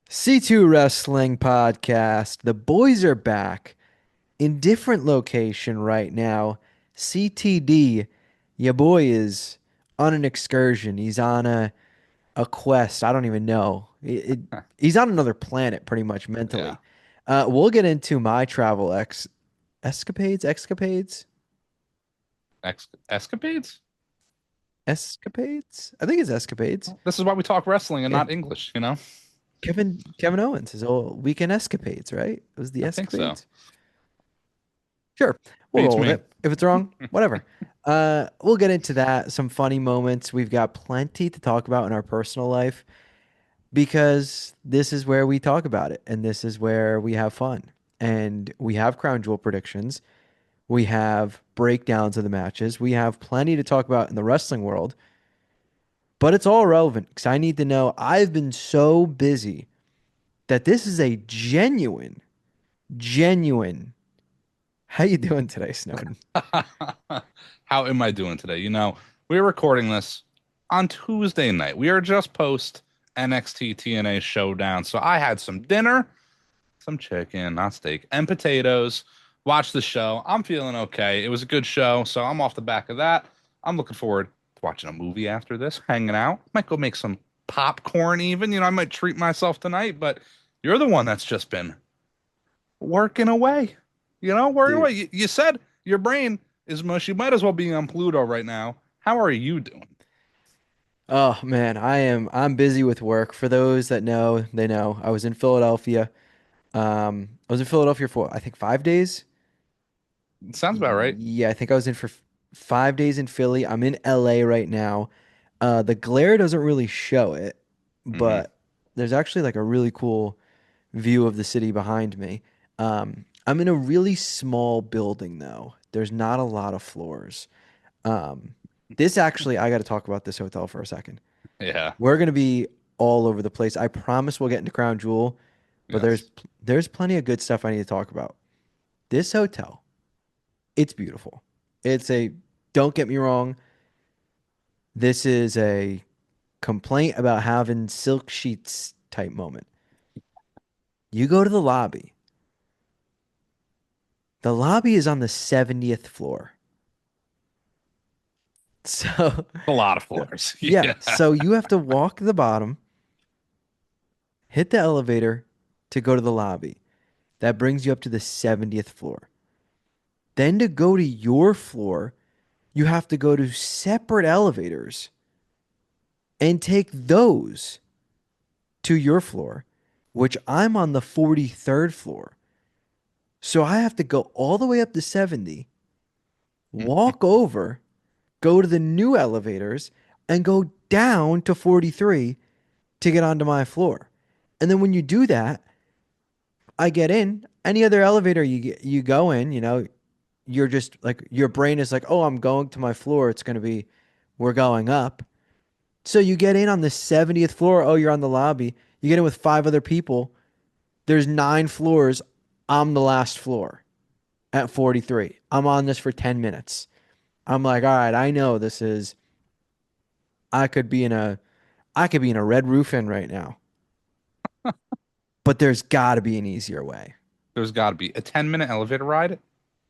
C2 Wrestling Podcast. The boys are back in different location right now. CTD, your boy is on an excursion. He's on a quest. I don't even know. He's on another planet pretty much Yeah. mentally. We'll get into my travel escapades, Escapades? escapades. I think it's escapades. This is why we talk wrestling and Yeah. not English, you know? Kevin Owens, his old weekend escapades, right? It was the I think so. escapades. Sure, we'll Beats roll with me. it. If it's wrong, whatever. We'll get into that. Some funny moments. We've got plenty to talk about in our personal life because this is where we talk about it and this is where we have fun. And we have crown jewel predictions. We have breakdowns of the matches. We have plenty to talk about in the wrestling world, but it's all relevant because I need to know. I've been so busy that this is a genuine. How you doing today, Snowden? How am I doing today? We're recording this on Tuesday night. We are just post NXT TNA Showdown. So I had some dinner, some chicken, not steak, and potatoes. Watched the show. I'm feeling okay. It was a good show. So I'm off the back of that. I'm looking forward to watching a movie after this, hanging out. Might go make some popcorn even. I might treat myself tonight, but you're the one that's just been working away. Working away. Dude. You said your brain is mush. You might as well be on Pluto right now. How are you doing? Oh man, I'm busy with work. For those that know, they know. I was in Philadelphia. I was in Philadelphia for I think 5 days. Sounds about right. Yeah, I think I was in for 5 days in Philly. I'm in LA right now. The glare doesn't really show it, Hmm. but there's actually like a really cool view of the city behind me. I'm in a really small building though. There's not a lot of floors. Um, this actually, I got to talk about this hotel for a second. Yeah. We're gonna be all over the place. I promise we'll get into Crown Jewel, but Yes. there's plenty of good stuff I need to talk about. This hotel, it's beautiful. It's a Don't get me wrong, this is a complaint about having silk sheets type moment. You go to the lobby. The lobby is on the 70th floor. So, A lot of floors. yeah, Yeah. so you have to walk the bottom, hit the elevator to go to the lobby. That brings you up to the 70th floor. Then to go to your floor, you have to go to separate elevators and take those to your floor, which I'm on the 43rd floor. So I have to go all the way up to 70, walk over, go to the new elevators, and go down to 43 to get onto my floor. And then when you do that, I get in. Any other elevator you go in, you're just like your brain is like, "Oh, I'm going to my floor. It's going to be we're going up." So you get in on the 70th floor. Oh, you're on the lobby. You get in with five other people. There's nine floors. I'm the last floor at 43. I'm on this for 10 minutes. I'm like, "All right, I know this is I could be in a I could be in a Red Roof Inn right now, but there's got to be an easier way." There's got to be a 10-minute elevator ride.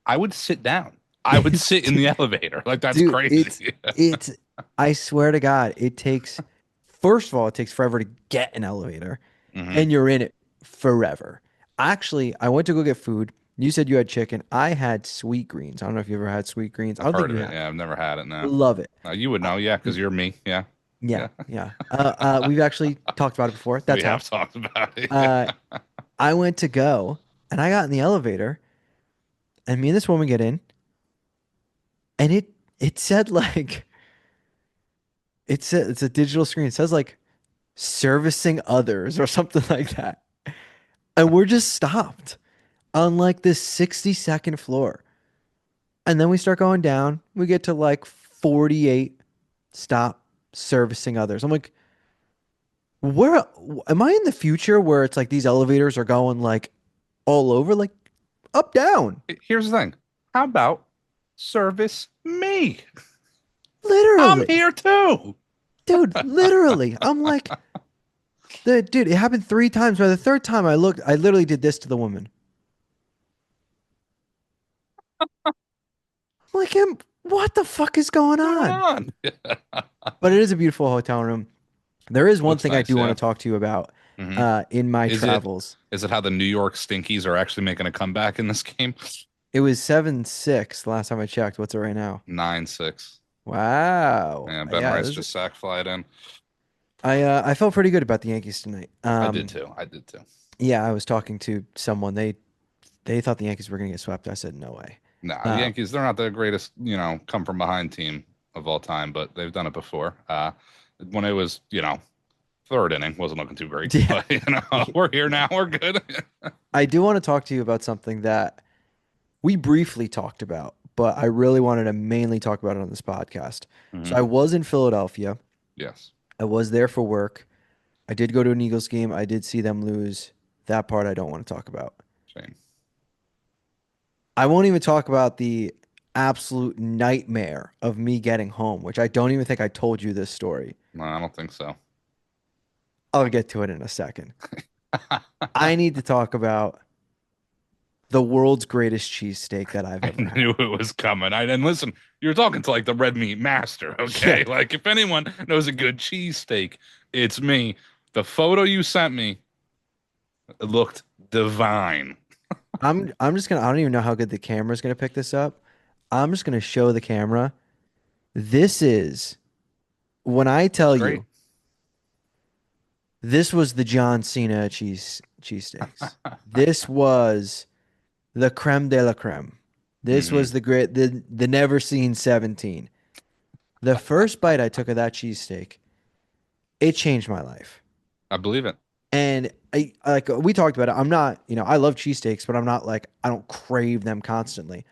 I would sit down. I would sit in the elevator. Like, that's Dude, it's crazy. it's I swear to God, it takes first of all, it takes forever to get an elevator Hmm. and you're in it forever. Actually, I went to go get food. You said you had chicken. I had sweet greens. I don't know if you ever had sweet greens. I I've don't think heard you of it. have. Yeah, I've never had it now. Love it. You would Uh, know, yeah, mm, because you're me. Yeah. yeah, Yeah. yeah. We've actually talked about it before. We That's how. have talked about it. Uh, Yeah. I went to go and I got in the elevator and me and this woman get in and it said like it's a digital screen. It says like servicing others or something like that. And we're just stopped on like this 62nd floor. And then we start going down. We get to like 48, stop servicing others. I'm like, where am I in the future where it's like these elevators are going like all over, like up, down? Here's the thing. How about service me? I'm Literally, here too. dude, literally. I'm like, Dude, it happened 3 times. By the third time I looked, I literally did this to the woman. I'm like, what the fuck is going What's going on? on? But it is a beautiful hotel room. There is one Looks thing I nice, do want yeah. to talk to you about Hmm. in my Is it travels. is it how the New York Stinkies are actually making a comeback in this game? It was 7-6 the last time I checked. What's it right now? 9-6. Wow. Yeah, Ben Yeah, Rice just sack flied in. I felt pretty good about the Yankees tonight. I did too. I did too. Yeah, I was talking to someone. They thought the Yankees were going to get swept. I said no way. Nah, the Uh, Yankees, they're not the greatest, come from behind team of all time, but they've done it before. When it was, third inning, wasn't looking too great, yeah, but we're here now. We're good. I do want to talk to you about something that we briefly talked about, but I really wanted to mainly talk about it on this podcast. So Hmm. I was in Philadelphia. Yes. I was there for work. I did go to an Eagles game. I did see them lose. That part I don't want to talk about. Shame. I won't even talk about the absolute nightmare of me getting home, which I don't even think I told you this story. No, I don't think so. I'll get to it in a second. I need to talk about the world's greatest cheesesteak that I've I ever had. knew it was coming. And listen, you're talking to like the red meat master, Yeah, okay? Like if anyone knows a good cheesesteak, it's me. The photo you sent me looked divine. I'm just gonna I don't even know how good the camera's gonna pick this up. I'm just gonna show the camera. This is when I It's tell great. you this was the John Cena cheesesteaks. This was the creme de la creme. This Hmm. was the never seen 17. The first bite I took of that cheesesteak, it changed my life. I believe it. And I like we talked about it. I'm not, I love cheesesteaks, but I'm not like I don't crave them constantly.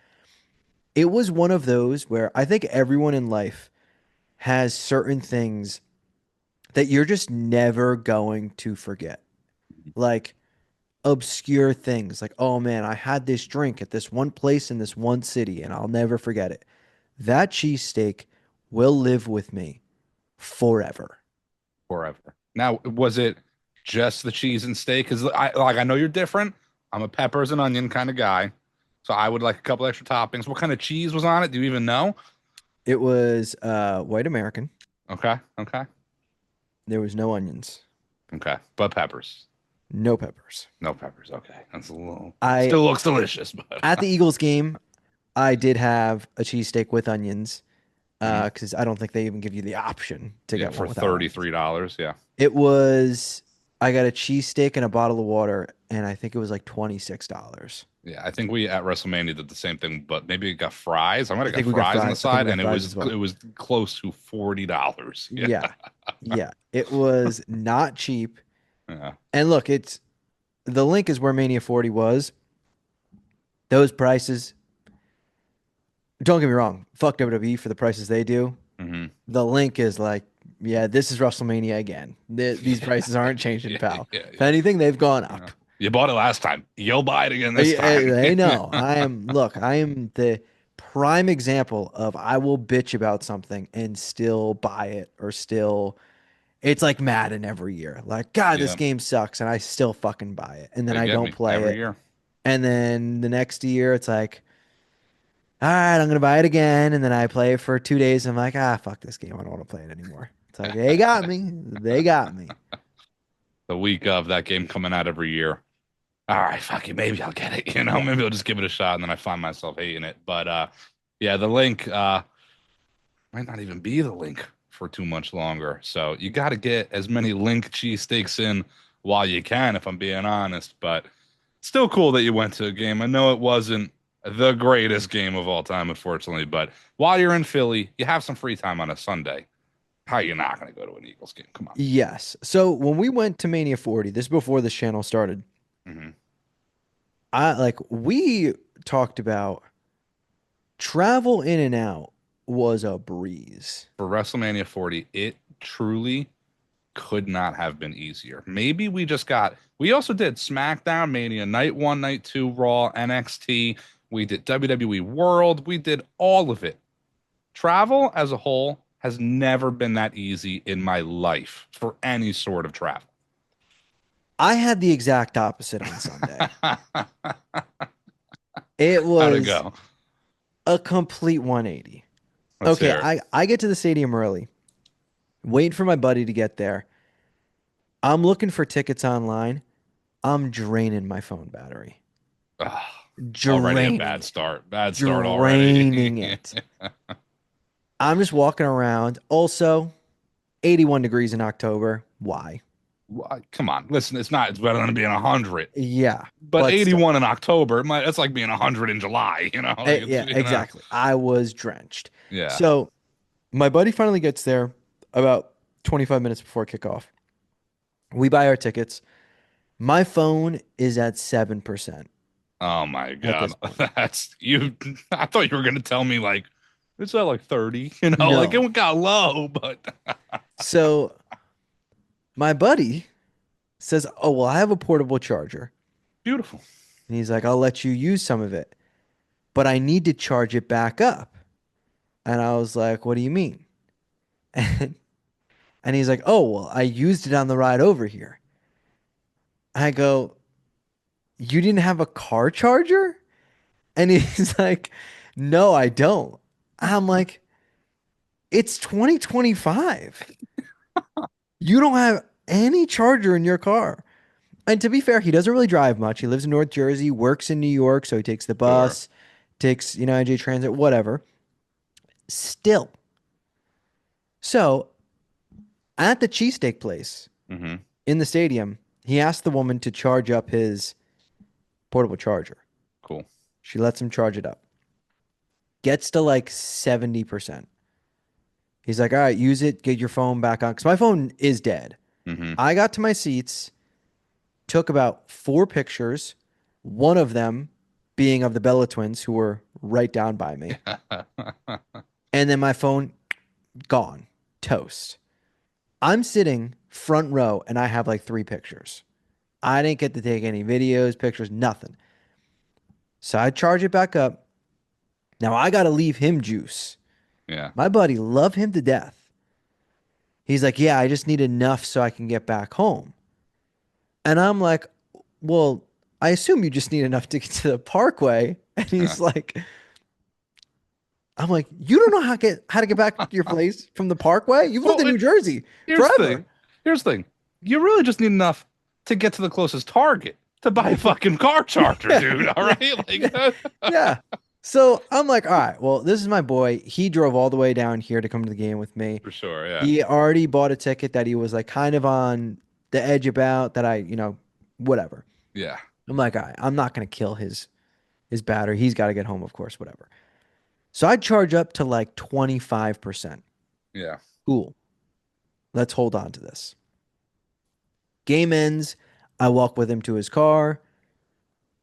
It was one of those where I think everyone in life has certain things that you're just never going to forget. Like obscure things like, oh man, I had this drink at this one place in this one city and I'll never forget it. That cheesesteak will live with me forever. Forever. Now, was it just the cheese and steak? Because I know you're different. I'm a peppers and onion kind of guy, so I would like a couple extra toppings. What kind of cheese was on it? Do you even know? It was white American. Okay, okay, There was no onions, okay. But peppers, no peppers. no peppers. Okay, that's a little. I Still looks delicious, but At the Eagles game, I did have a cheesesteak with onions Mhm. because I don't think they even give you the option to Yeah, get one for without onions. $33. Yeah, It was I got a cheesesteak and a bottle of water, and I think it was like $26. yeah. I think we at WrestleMania did the same thing, but maybe it got fries. I might I have got think we got fries on the fries. I think we side, got and it fries was as well. it was close to $40. Yeah, Yeah. Yeah. It was not cheap. yeah, And look, it's the link is where Mania 40 was. Those prices, don't get me wrong, fuck WWE for the prices they do. hmm The link is like, yeah, this is WrestleMania again. These prices aren't changing, yeah, pal. yeah, If yeah. anything, they've gone Yeah. up. You bought it last time. You'll buy it again this time. They know. I am the prime example of I will bitch about something and still buy it or still, it's like Madden every year. Like, God, this Yeah, game sucks. And I still fucking buy it. And then they I get don't me play every it. year. And then the next year, it's like, all right, I'm gonna buy it again, and then I play it for 2 days. And I'm like, fuck this game. I don't want to play it anymore. It's like they got me. They got me. The week of that game coming out every year. All right, fuck it. Maybe I'll get it. Yeah. Maybe I'll just give it a shot, and then I find myself hating it. But yeah, the link might not even be the link for too much longer. So you got to get as many link cheesesteaks in while you can, if I'm being honest. But still cool that you went to a game. I know it wasn't the greatest game of all time, unfortunately, but while you're in Philly, you have some free time on a Sunday. How are you not going to go to an Eagles game? Come on. Yes. So when we went to Mania 40, this is before this channel started. Hmm. We talked about travel in and out was a breeze. For WrestleMania 40, it truly could not have been easier. Maybe we also did SmackDown, Mania, Night 1, Night 2, Raw, NXT. We did WWE World. We did all of it. Travel as a whole has never been that easy in my life for any sort of travel. I had the exact opposite on Sunday. It How'd it was go? a complete 180. Let's Okay, hear it. I get to the stadium early, waiting for my buddy to get there. I'm looking for tickets online. I'm draining my phone battery. Ugh, already a Draining bad it. start. Bad start Draining already. it. I'm just walking around. Also, 81 degrees in October. Why? Come on, listen. It's better than being 100. Yeah, But but still. 81 in October, that's like being 100 in July. Like it's Yeah, exactly. I was drenched. yeah. So my buddy finally gets there about 25 minutes before kickoff. We buy our tickets. My phone is at 7% Oh my at God, this point. that's you. I thought you were gonna tell me like it's at like 30. Like No. it got low, but So my buddy says, "Oh, well, I have a portable charger." beautiful. And he's like, "I'll let you use some of it, but I need to charge it back up." And I was like, "What do you mean?" And, and he's like, "Oh, well, I used it on the ride over here." I go, "You didn't have a car charger?" And he's like, "No, I don't." I'm like, "It's 2025. You don't have any charger in your car." And to be fair, he doesn't really drive much. He lives in North Jersey, works in New York, so he takes the Sure. bus, takes, IJ Transit, whatever. Still. So at the cheesesteak place Hmm. in the stadium, he asked the woman to charge up his portable charger. Cool. She lets him charge it up. Gets to like 70%. He's like, all right, use it, get your phone back on. Because my phone is dead. Hmm. I got to my seats, took about 4 pictures, one of them being of the Bella twins who were right down by me. And then my phone gone, toast. I'm sitting front row and I have like 3 pictures. I didn't get to take any videos, pictures, nothing. So I charge it back up. Now I got to leave him juice. Yeah. My buddy, love him to death. He's like, yeah, I just need enough so I can get back home. And I'm like, well, I assume you just need enough to get to the parkway. And Yeah. he's like, I'm like, you don't know how to get back to your place from the parkway? You've lived Well, in New Jersey here's the forever. thing. Here's the thing. You really just need enough to get to the closest Target to buy a fucking car charger, Yeah, dude. All yeah, right, yeah, like yeah. So I'm like, all right, well, this is my boy. He drove all the way down here to come to the game with me. for sure. Yeah. He already bought a ticket that he was like kind of on the edge about that whatever. Yeah. I'm like, all right, I'm not gonna kill his battery. He's got to get home, of course, whatever. So I charge up to like 25%. Yeah. Cool. Let's hold on to this. Game ends. I walk with him to his car.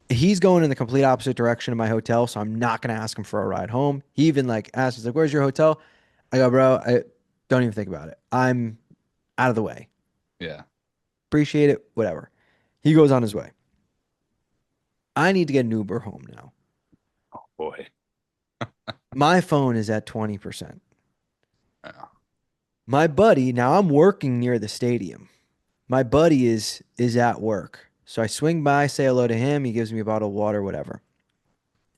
He's going in the complete opposite direction of my hotel, so I'm not gonna ask him for a ride home. He even like asks, he's like, "Where's your hotel?" I go, "Bro, I don't even think about it. I'm out of the way. Yeah. Appreciate it. Whatever." He goes on his way. I need to get an Uber home now. Boy. My phone is at 20%. Yeah. My buddy, now I'm working near the stadium. My buddy is at work. So I swing by, say hello to him. He gives me a bottle of water, whatever.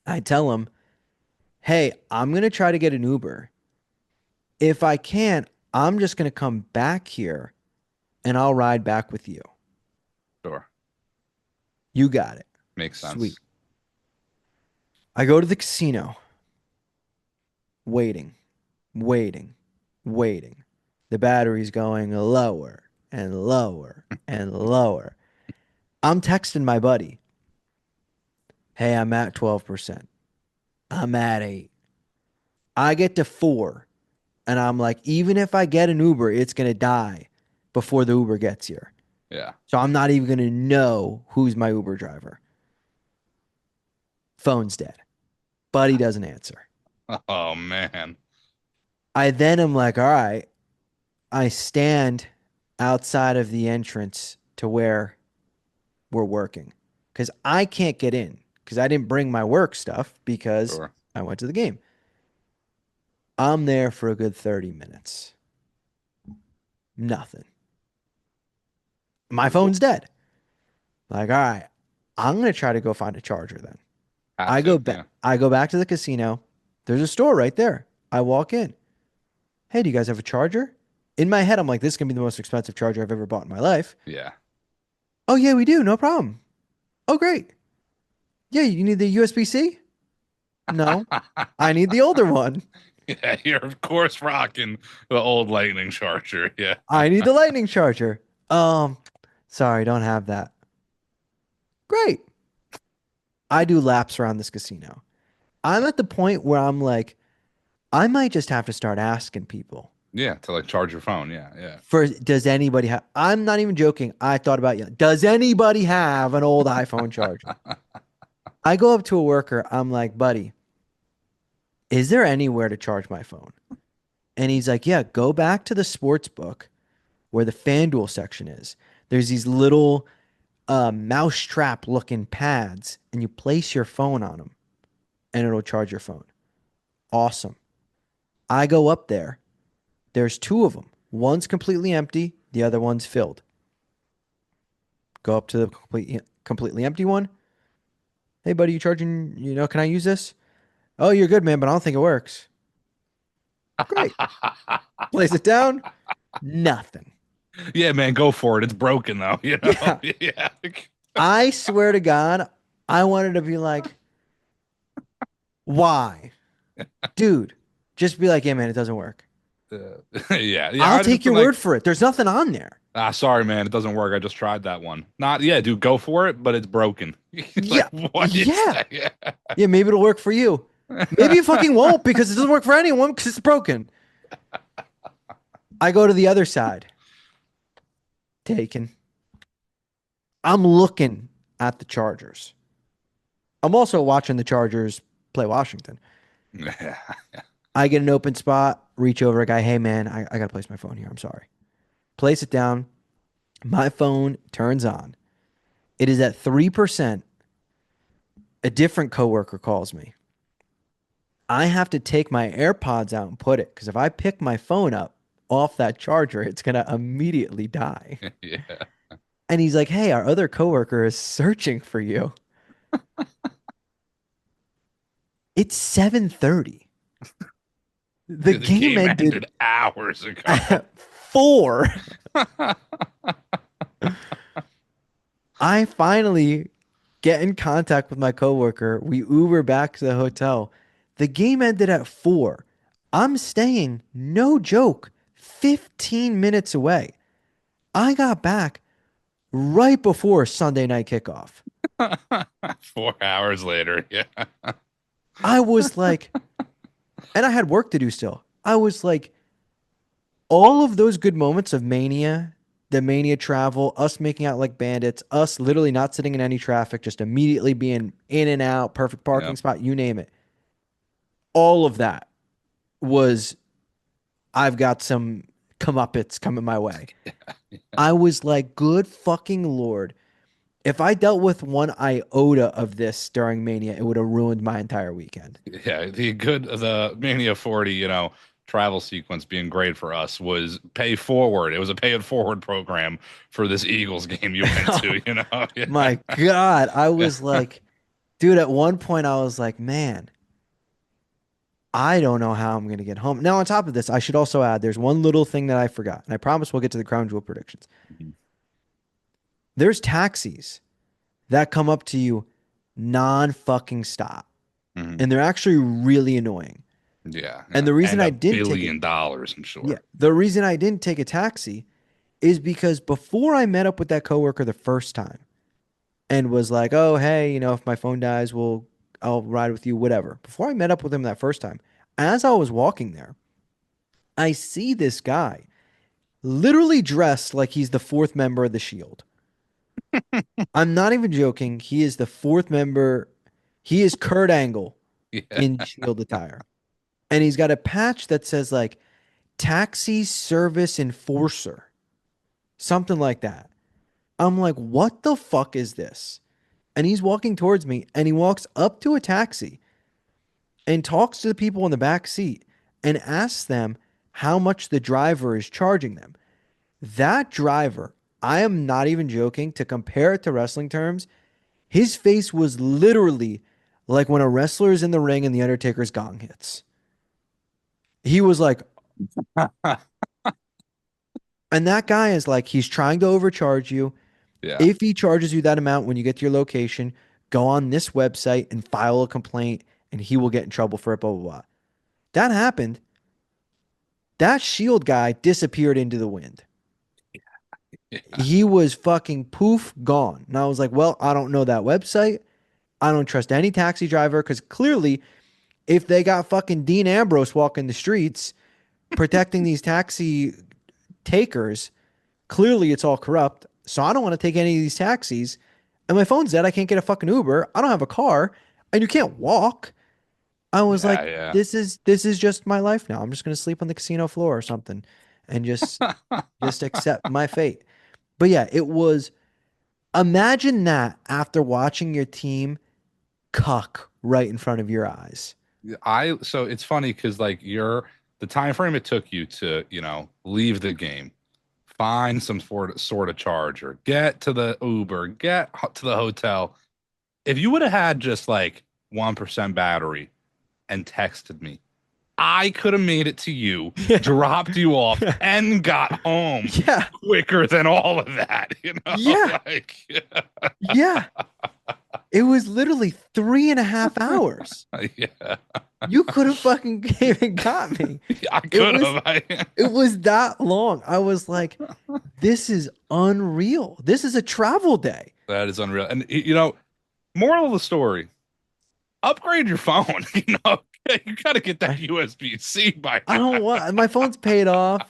I tell him, "Hey, I'm gonna try to get an Uber. If I can't, I'm just gonna come back here and I'll ride back with you." Sure. You got it. Makes Sweet. sense. I go to the casino, waiting, waiting, waiting. The battery's going lower and lower and lower. I'm texting my buddy, "Hey, I'm at 12%. I'm at 8." I get to 4, and I'm like, even if I get an Uber, it's going to die before the Uber gets here. Yeah. So I'm not even going to know who's my Uber driver. Phone's dead. Buddy doesn't answer. Oh man. I then am like, all right, I stand outside of the entrance to where we're working because I can't get in because I didn't bring my work stuff because Sure. I went to the game. I'm there for a good 30 minutes. Nothing. My phone's dead. Like, all right, I'm gonna try to go find a charger then. Have to. Yeah. I go back to the casino. There's a store right there. I walk in. Hey, do you guys have a charger? In my head, I'm like, this is gonna be the most expensive charger I've ever bought in my life. Yeah. Oh yeah, we do, no problem. Oh great. Yeah, you need the USB-C? No, I need the older one. Yeah, you're of course rocking the old lightning charger. Yeah. I need the lightning charger. Um, sorry, don't have that. Great. I do laps around this casino. I'm at the point where I'm like, I might just have to start asking people Yeah, to like charge your phone. Yeah, yeah. for does anybody have I'm not even joking. I thought about you. Does anybody have an old iPhone charger? I go up to a worker. I'm like, buddy, is there anywhere to charge my phone? And he's like, yeah, go back to the sports book where the FanDuel section is. There's these little mousetrap looking pads, and you place your phone on them, and it'll charge your phone. Awesome. I go up there. There's two of them. One's completely empty, the other one's filled. Go up to the completely empty one. Hey, buddy, you charging? Can I use this? Oh, you're good, man, but I don't think it works. Great. Place it down. Nothing. Yeah, man, go for it. It's broken though, you know? Yeah. Yeah. I swear to God, I wanted to be like, why? Dude, just be like, yeah, man, it doesn't work. Yeah, yeah. I'll I'd just take been your like, word for it. There's nothing on there. sorry, man, it doesn't work. I just tried that one. Not, yeah, dude, go for it, but it's broken. Like, Yeah. what is Yeah. that? Yeah. Yeah, maybe it'll work for you. Maybe it fucking won't because it doesn't work for anyone because it's broken. I go to the other side. Taken. I'm looking at the Chargers. I'm also watching the Chargers play Washington. Yeah. I get an open spot, reach over a guy. Hey, man, I got to place my phone here. I'm sorry. Place it down. My phone turns on. It is at 3%. A different coworker calls me. I have to take my AirPods out and put it because if I pick my phone up off that charger, it's going to immediately die. Yeah. And he's like, hey, our other coworker is searching for you. It's 7:30. The Dude, the game game ended ended hours ago. at 4. I finally get in contact with my coworker. We Uber back to the hotel. The game ended at 4. I'm staying, no joke, 15 minutes away. I got back right before Sunday night kickoff. 4 hours later. Yeah. I was like, and I had work to do still. I was like, all of those good moments of Mania, the Mania travel, us making out like bandits, us literally not sitting in any traffic, just immediately being in and out, perfect Yeah. parking spot, you name it. All of that was, I've got some comeuppance coming my way. I was like, good fucking Lord. If I dealt with one iota of this during Mania, it would have ruined my entire weekend. Yeah, the Mania 40, travel sequence being great for us was pay forward. It was a pay it forward program for this Eagles game you went to, you know? Yeah. My God. I was like, dude, at one point I was like, man, I don't know how I'm going to get home. Now, on top of this, I should also add there's one little thing that I forgot, and I promise we'll get to the crown jewel predictions. Mhm. There's taxis that come up to you non fucking stop, Mhm. and they're actually really annoying. Yeah, And yeah. the reason And I a didn't take it, billion dollars, I'm yeah, sure. the reason I didn't take a taxi is because before I met up with that coworker the first time and was like, oh, hey, if my phone dies, I'll ride with you, whatever. Before I met up with him that first time, as I was walking there, I see this guy literally dressed like he's the fourth member of the Shield. I'm not even joking. He is the fourth member. He is Kurt Angle Yeah. in Shield attire. And he's got a patch that says like taxi service enforcer, something like that. I'm like, what the fuck is this? And he's walking towards me and he walks up to a taxi and talks to the people in the back seat and asks them how much the driver is charging them. That driver I am not even joking. To compare it to wrestling terms, his face was literally like when a wrestler is in the ring and the Undertaker's gong hits. He was like, and that guy is like, he's trying to overcharge you. Yeah. If he charges you that amount when you get to your location, go on this website and file a complaint and he will get in trouble for it, blah, blah, blah. That happened. That Shield guy disappeared into the wind. Yeah. He was fucking poof gone. And I was like, well, I don't know that website. I don't trust any taxi driver because clearly, if they got fucking Dean Ambrose walking the streets protecting these taxi takers, clearly it's all corrupt. So I don't want to take any of these taxis. And my phone's dead. I can't get a fucking Uber. I don't have a car, and you can't walk. I was Yeah. like, Yeah. this is just my life now. I'm just gonna sleep on the casino floor or something, and just accept my fate. But yeah, it was. Imagine that after watching your team cuck right in front of your eyes. So it's funny because like the time frame it took you to, leave the game, find some sort of charger, get to the Uber, to the hotel. If you would have had just like 1% battery and texted me, I could have made it to you, Yeah. dropped you off, and got home Yeah. quicker than all of that, Yeah. Like, Yeah. It was literally 3.5 hours. yeah, You could have fucking came and got me. I It could was have. it was that long. I was like, this is unreal. This is a travel day. That is unreal. And moral of the story, upgrade your phone. You got to get that I, USB-C by I don't now. want my phone's paid off.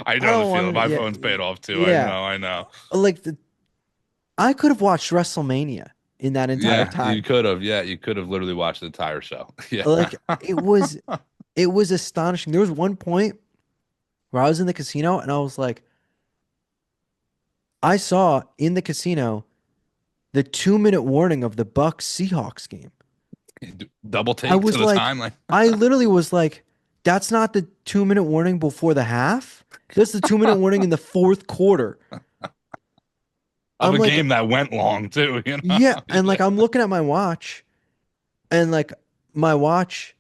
I I know the don't feeling. want it. My Yeah. phone's paid off too. I Yeah. know. I know. Like I could have watched WrestleMania in that entire Yeah, you time. could have. Yeah, you could have literally watched the entire show. Yeah. Like it was astonishing. There was one point where I was in the casino and I was like, I saw in the casino the 2-minute warning of the Bucks Seahawks game. Double I take to was the like, timeline I literally was like, that's not the 2-minute warning before the half. That's the 2-minute warning in the fourth quarter. of I'm a like, game that went long too. yeah. And Yeah. like, I'm looking at my watch and like my watch,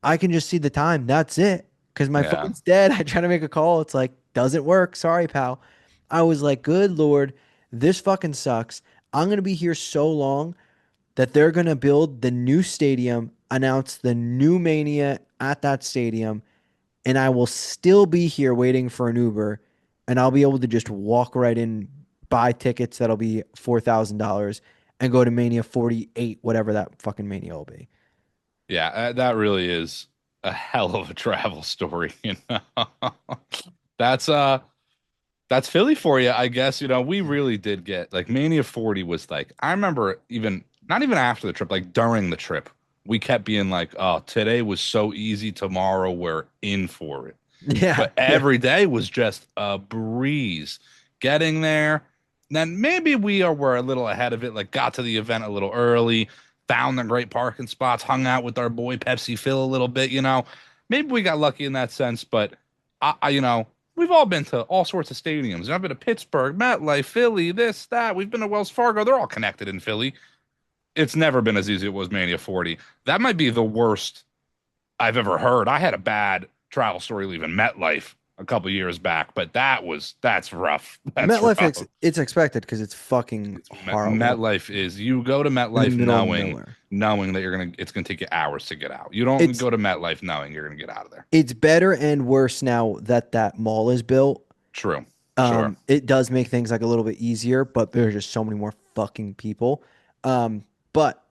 I can just see the time. That's it. Cause my Yeah. phone's dead. I try to make a call. It's like, doesn't work. Sorry, pal. I was like, good Lord, this fucking sucks. I'm going to be here so long that they're going to build the new stadium, announce the new Mania at that stadium, and I will still be here waiting for an Uber, and I'll be able to just walk right in, buy tickets that'll be $4,000, and go to Mania 48, whatever that fucking Mania will be. Yeah, that really is a hell of a travel story, That's that's Philly for you, I guess. We really did get like Mania 40 was like I remember even not even after the trip, like during the trip, we kept being like, "Oh, today was so easy, tomorrow we're in for it." Yeah, But yeah. every day was just a breeze getting there. Then maybe were a little ahead of it, like got to the event a little early, found the great parking spots, hung out with our boy Pepsi Phil a little bit. Maybe we got lucky in that sense, but we've all been to all sorts of stadiums. I've been to Pittsburgh, MetLife, Philly, this, that. We've been to Wells Fargo. They're all connected in Philly. It's never been as easy as it was Mania 40. That might be the worst I've ever heard. I had a bad travel story leaving MetLife a couple years back, but that's rough. That's MetLife, rough. it's expected because it's fucking horrible MetLife is you go to in the MetLife middle of knowing nowhere. knowing that it's gonna take you hours to get out. You don't It's go to MetLife knowing you're gonna get out of there. it's better and worse now that that mall is built. True. Sure. It does make things like a little bit easier, but there's just so many more fucking people. But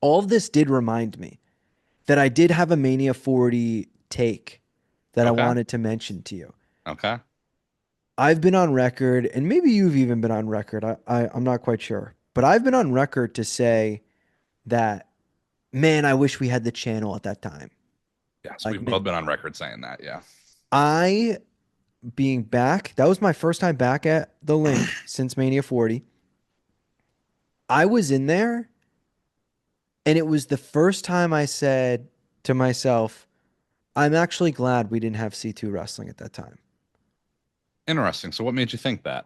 all of this did remind me that I did have a Mania 40 take that I Okay. wanted to mention to you. Okay. I've been on record, and maybe you've even been on record. I'm not quite sure, but I've been on record to say that, man, I wish we had the channel at that time. Yes, Like, we've both been on record saying that. Yeah. I being back, that was my first time back at the link since Mania 40. I was in there, and it was the first time I said to myself, I'm actually glad we didn't have C2 wrestling at that time. Interesting. So what made you think that?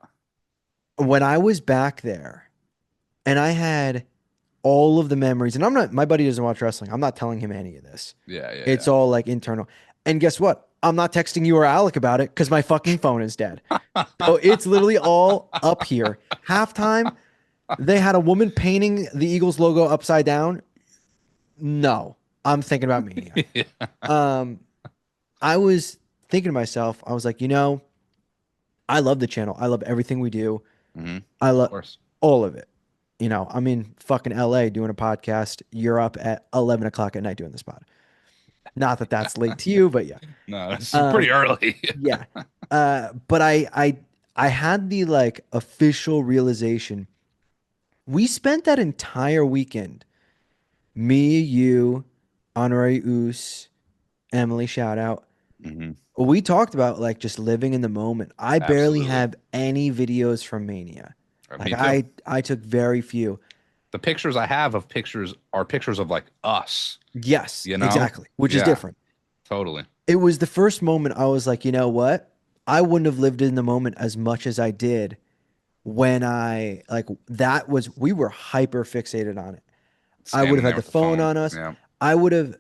when I was back there and I had all of the memories, and I'm not, my buddy doesn't watch wrestling. I'm not telling him any of this. Yeah, It's yeah, all like internal. And guess what? I'm not texting you or Alec about it because my fucking phone is dead. yeah. So it's literally all up here. Halftime, they had a woman painting the Eagles logo upside down. No, I'm thinking about Mania. Yeah. Um, I was thinking to myself, I was like, I love the channel. I love everything we do. Hmm. I Of love course. all of it. I'm in fucking LA doing a podcast. You're up at 11 o'clock at night doing this pod. Not that that's late to you, but yeah. No, it's pretty Um, early. yeah. But I had the like official realization. We spent that entire weekend, me, you, Honorary Oos, Emily, shout out. Hmm. We talked about like just living in the moment. I barely Absolutely. have any videos from Mania. Like Me too. I took very few. The pictures I have of pictures are pictures of like us, Yes, you know? exactly, which is Yeah, different. totally. It was the first moment I was like, you know what? I wouldn't have lived in the moment as much as I did when I like that was we were hyper fixated on it. I would have Standing had there the with the phone phone. on us. Yeah. I would have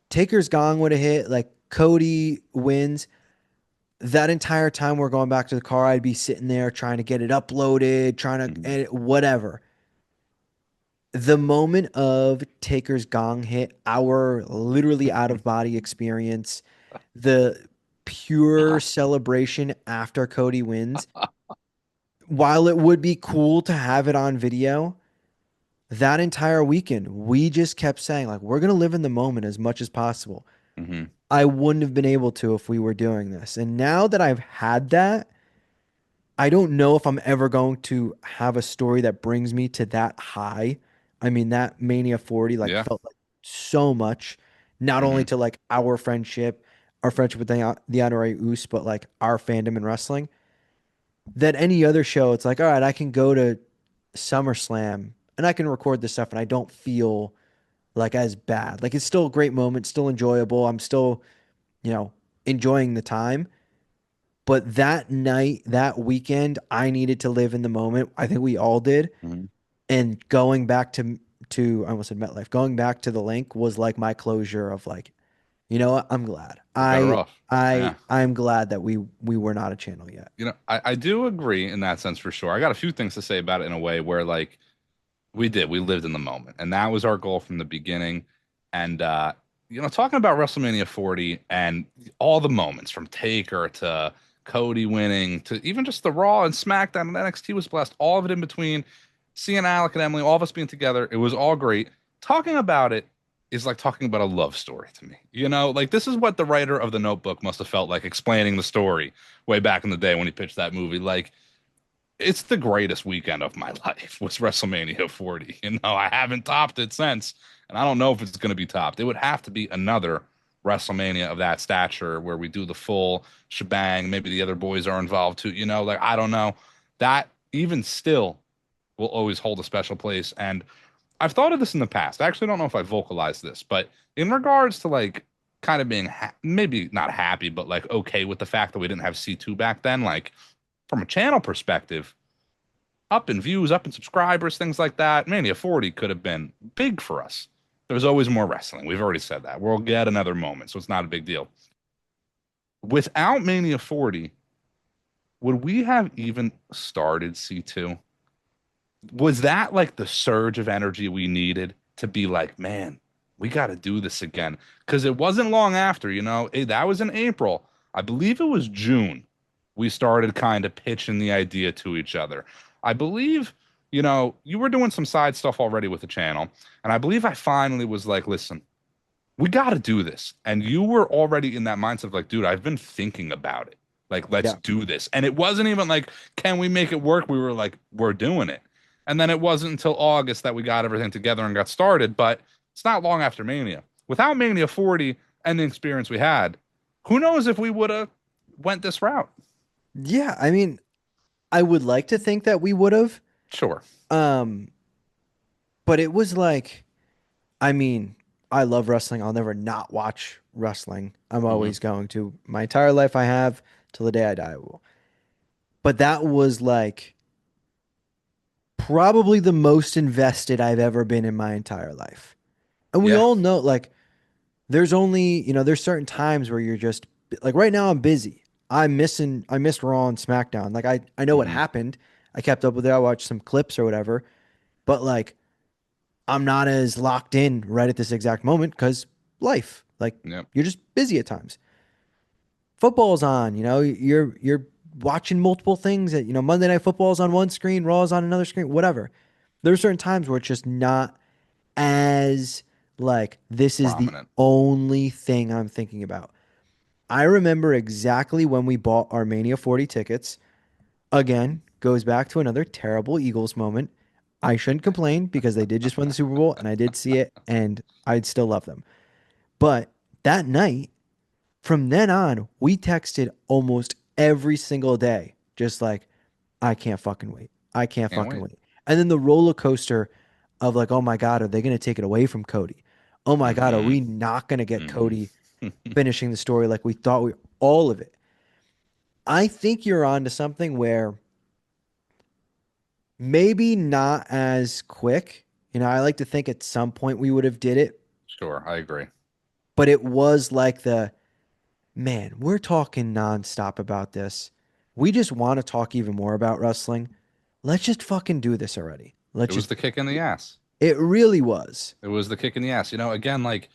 Taker's gong would have hit, like Cody wins. That entire time we're going back to the car, I'd be sitting there trying to get it uploaded, trying to Hmm. edit, whatever. The moment of Taker's gong hit, our literally out of body experience, the pure celebration after Cody wins, while it would be cool to have it on video, that entire weekend, we just kept saying, like, we're going to live in the moment as much as possible. Hmm. I wouldn't have been able to if we were doing this. And now that I've had that, I don't know if I'm ever going to have a story that brings me to that high. I mean, that Mania 40 like Yeah. felt like so much, not only Hmm. to like our friendship with the honorary Oos, but like our fandom in wrestling. That any other show, it's like, all right, I can go to SummerSlam and I can record this stuff and I don't feel like as bad. Like it's still a great moment, still enjoyable. I'm still, you know, enjoying the time. But that night, that weekend, I needed to live in the moment. I think we all did. Hmm. And going back to I almost said MetLife. Going back to the link was like my closure of like, you know what? I'm glad. We're better off. Yeah. I'm glad that we were not a channel yet. I do agree in that sense for sure. I got a few things to say about it in a way where like we lived in the moment. And that was our goal from the beginning. And talking about WrestleMania 40 and all the moments from Taker to Cody winning to even just the Raw and SmackDown and NXT was blessed, all of it in between, seeing Alec and Emily, all of us being together, it was all great. Talking about it is like talking about a love story to me. Like this is what the writer of The Notebook must have felt like explaining the story way back in the day when he pitched that movie. Like it's the greatest weekend of my life was WrestleMania 40. I haven't topped it since, and I don't know if it's going to be topped. It would have to be another WrestleMania of that stature where we do the full shebang. Maybe the other boys are involved too. Like I don't know. That even still will always hold a special place. And I've thought of this in the past. I actually don't know if I vocalized this, but in regards to like kind of being maybe not happy, but like okay with the fact that we didn't have C2 back then, like from a channel perspective, up in views, up in subscribers, things like that. Mania 40 could have been big for us. There's always more wrestling. We've already said that. We'll get another moment, so it's not a big deal. Without Mania 40, would we have even started C2? Was that like the surge of energy we needed to be like, man, we got to do this again? Because it wasn't long after, that was in April. I believe it was June. We started kind of pitching the idea to each other. I believe, you were doing some side stuff already with the channel. And I believe I finally was like, listen, we got to do this. And you were already in that mindset of like, dude, I've been thinking about it. Like, let's Yeah. do this. And it wasn't even like, can we make it work? We were like, we're doing it. And then it wasn't until August that we got everything together and got started. But it's not long after Mania. Without Mania 40 and the experience we had, who knows if we would have went this route? Yeah, I mean, I would like to think that we would have. Sure. Um, but it was like, I mean, I love wrestling. I'll never not watch wrestling. I'm Hmm. always going to. My entire life I have till the day I die I will. But that was like probably the most invested I've ever been in my entire life. And we Yeah. all know, like, there's only, there's certain times where you're just like right now I'm busy. I missed Raw and SmackDown. Like I know what Hmm. happened. I kept up with it. I watched some clips or whatever, but like I'm not as locked in right at this exact moment because life. Like Yep. you're just busy at times. Football's on, you're watching multiple things that, Monday Night Football's on one screen, Raw's on another screen, whatever. There are certain times where it's just not as like this is the Prominent. only thing I'm thinking about. I remember exactly when we bought our Mania 40 tickets. Again, goes back to another terrible Eagles moment. I shouldn't complain because they did just win the Super Bowl and I did see it and I'd still love them. But that night, from then on, we texted almost every single day, just like, I can't fucking wait. I can't Can't fucking wait. wait. And then the roller coaster of like, oh my God, are they going to take it away from Cody? Oh my God, are Hmm. we not going to get Hmm. Cody finishing the story like we thought all of it? I think you're on to something where maybe not as quick. I like to think at some point we would have did it, Sure, I agree. but it was like man, we're talking nonstop about this. We just want to talk even more about wrestling. Let's just fucking do this already. It Let's was just, the kick in the ass. it really was. It was the kick in the ass. Again, like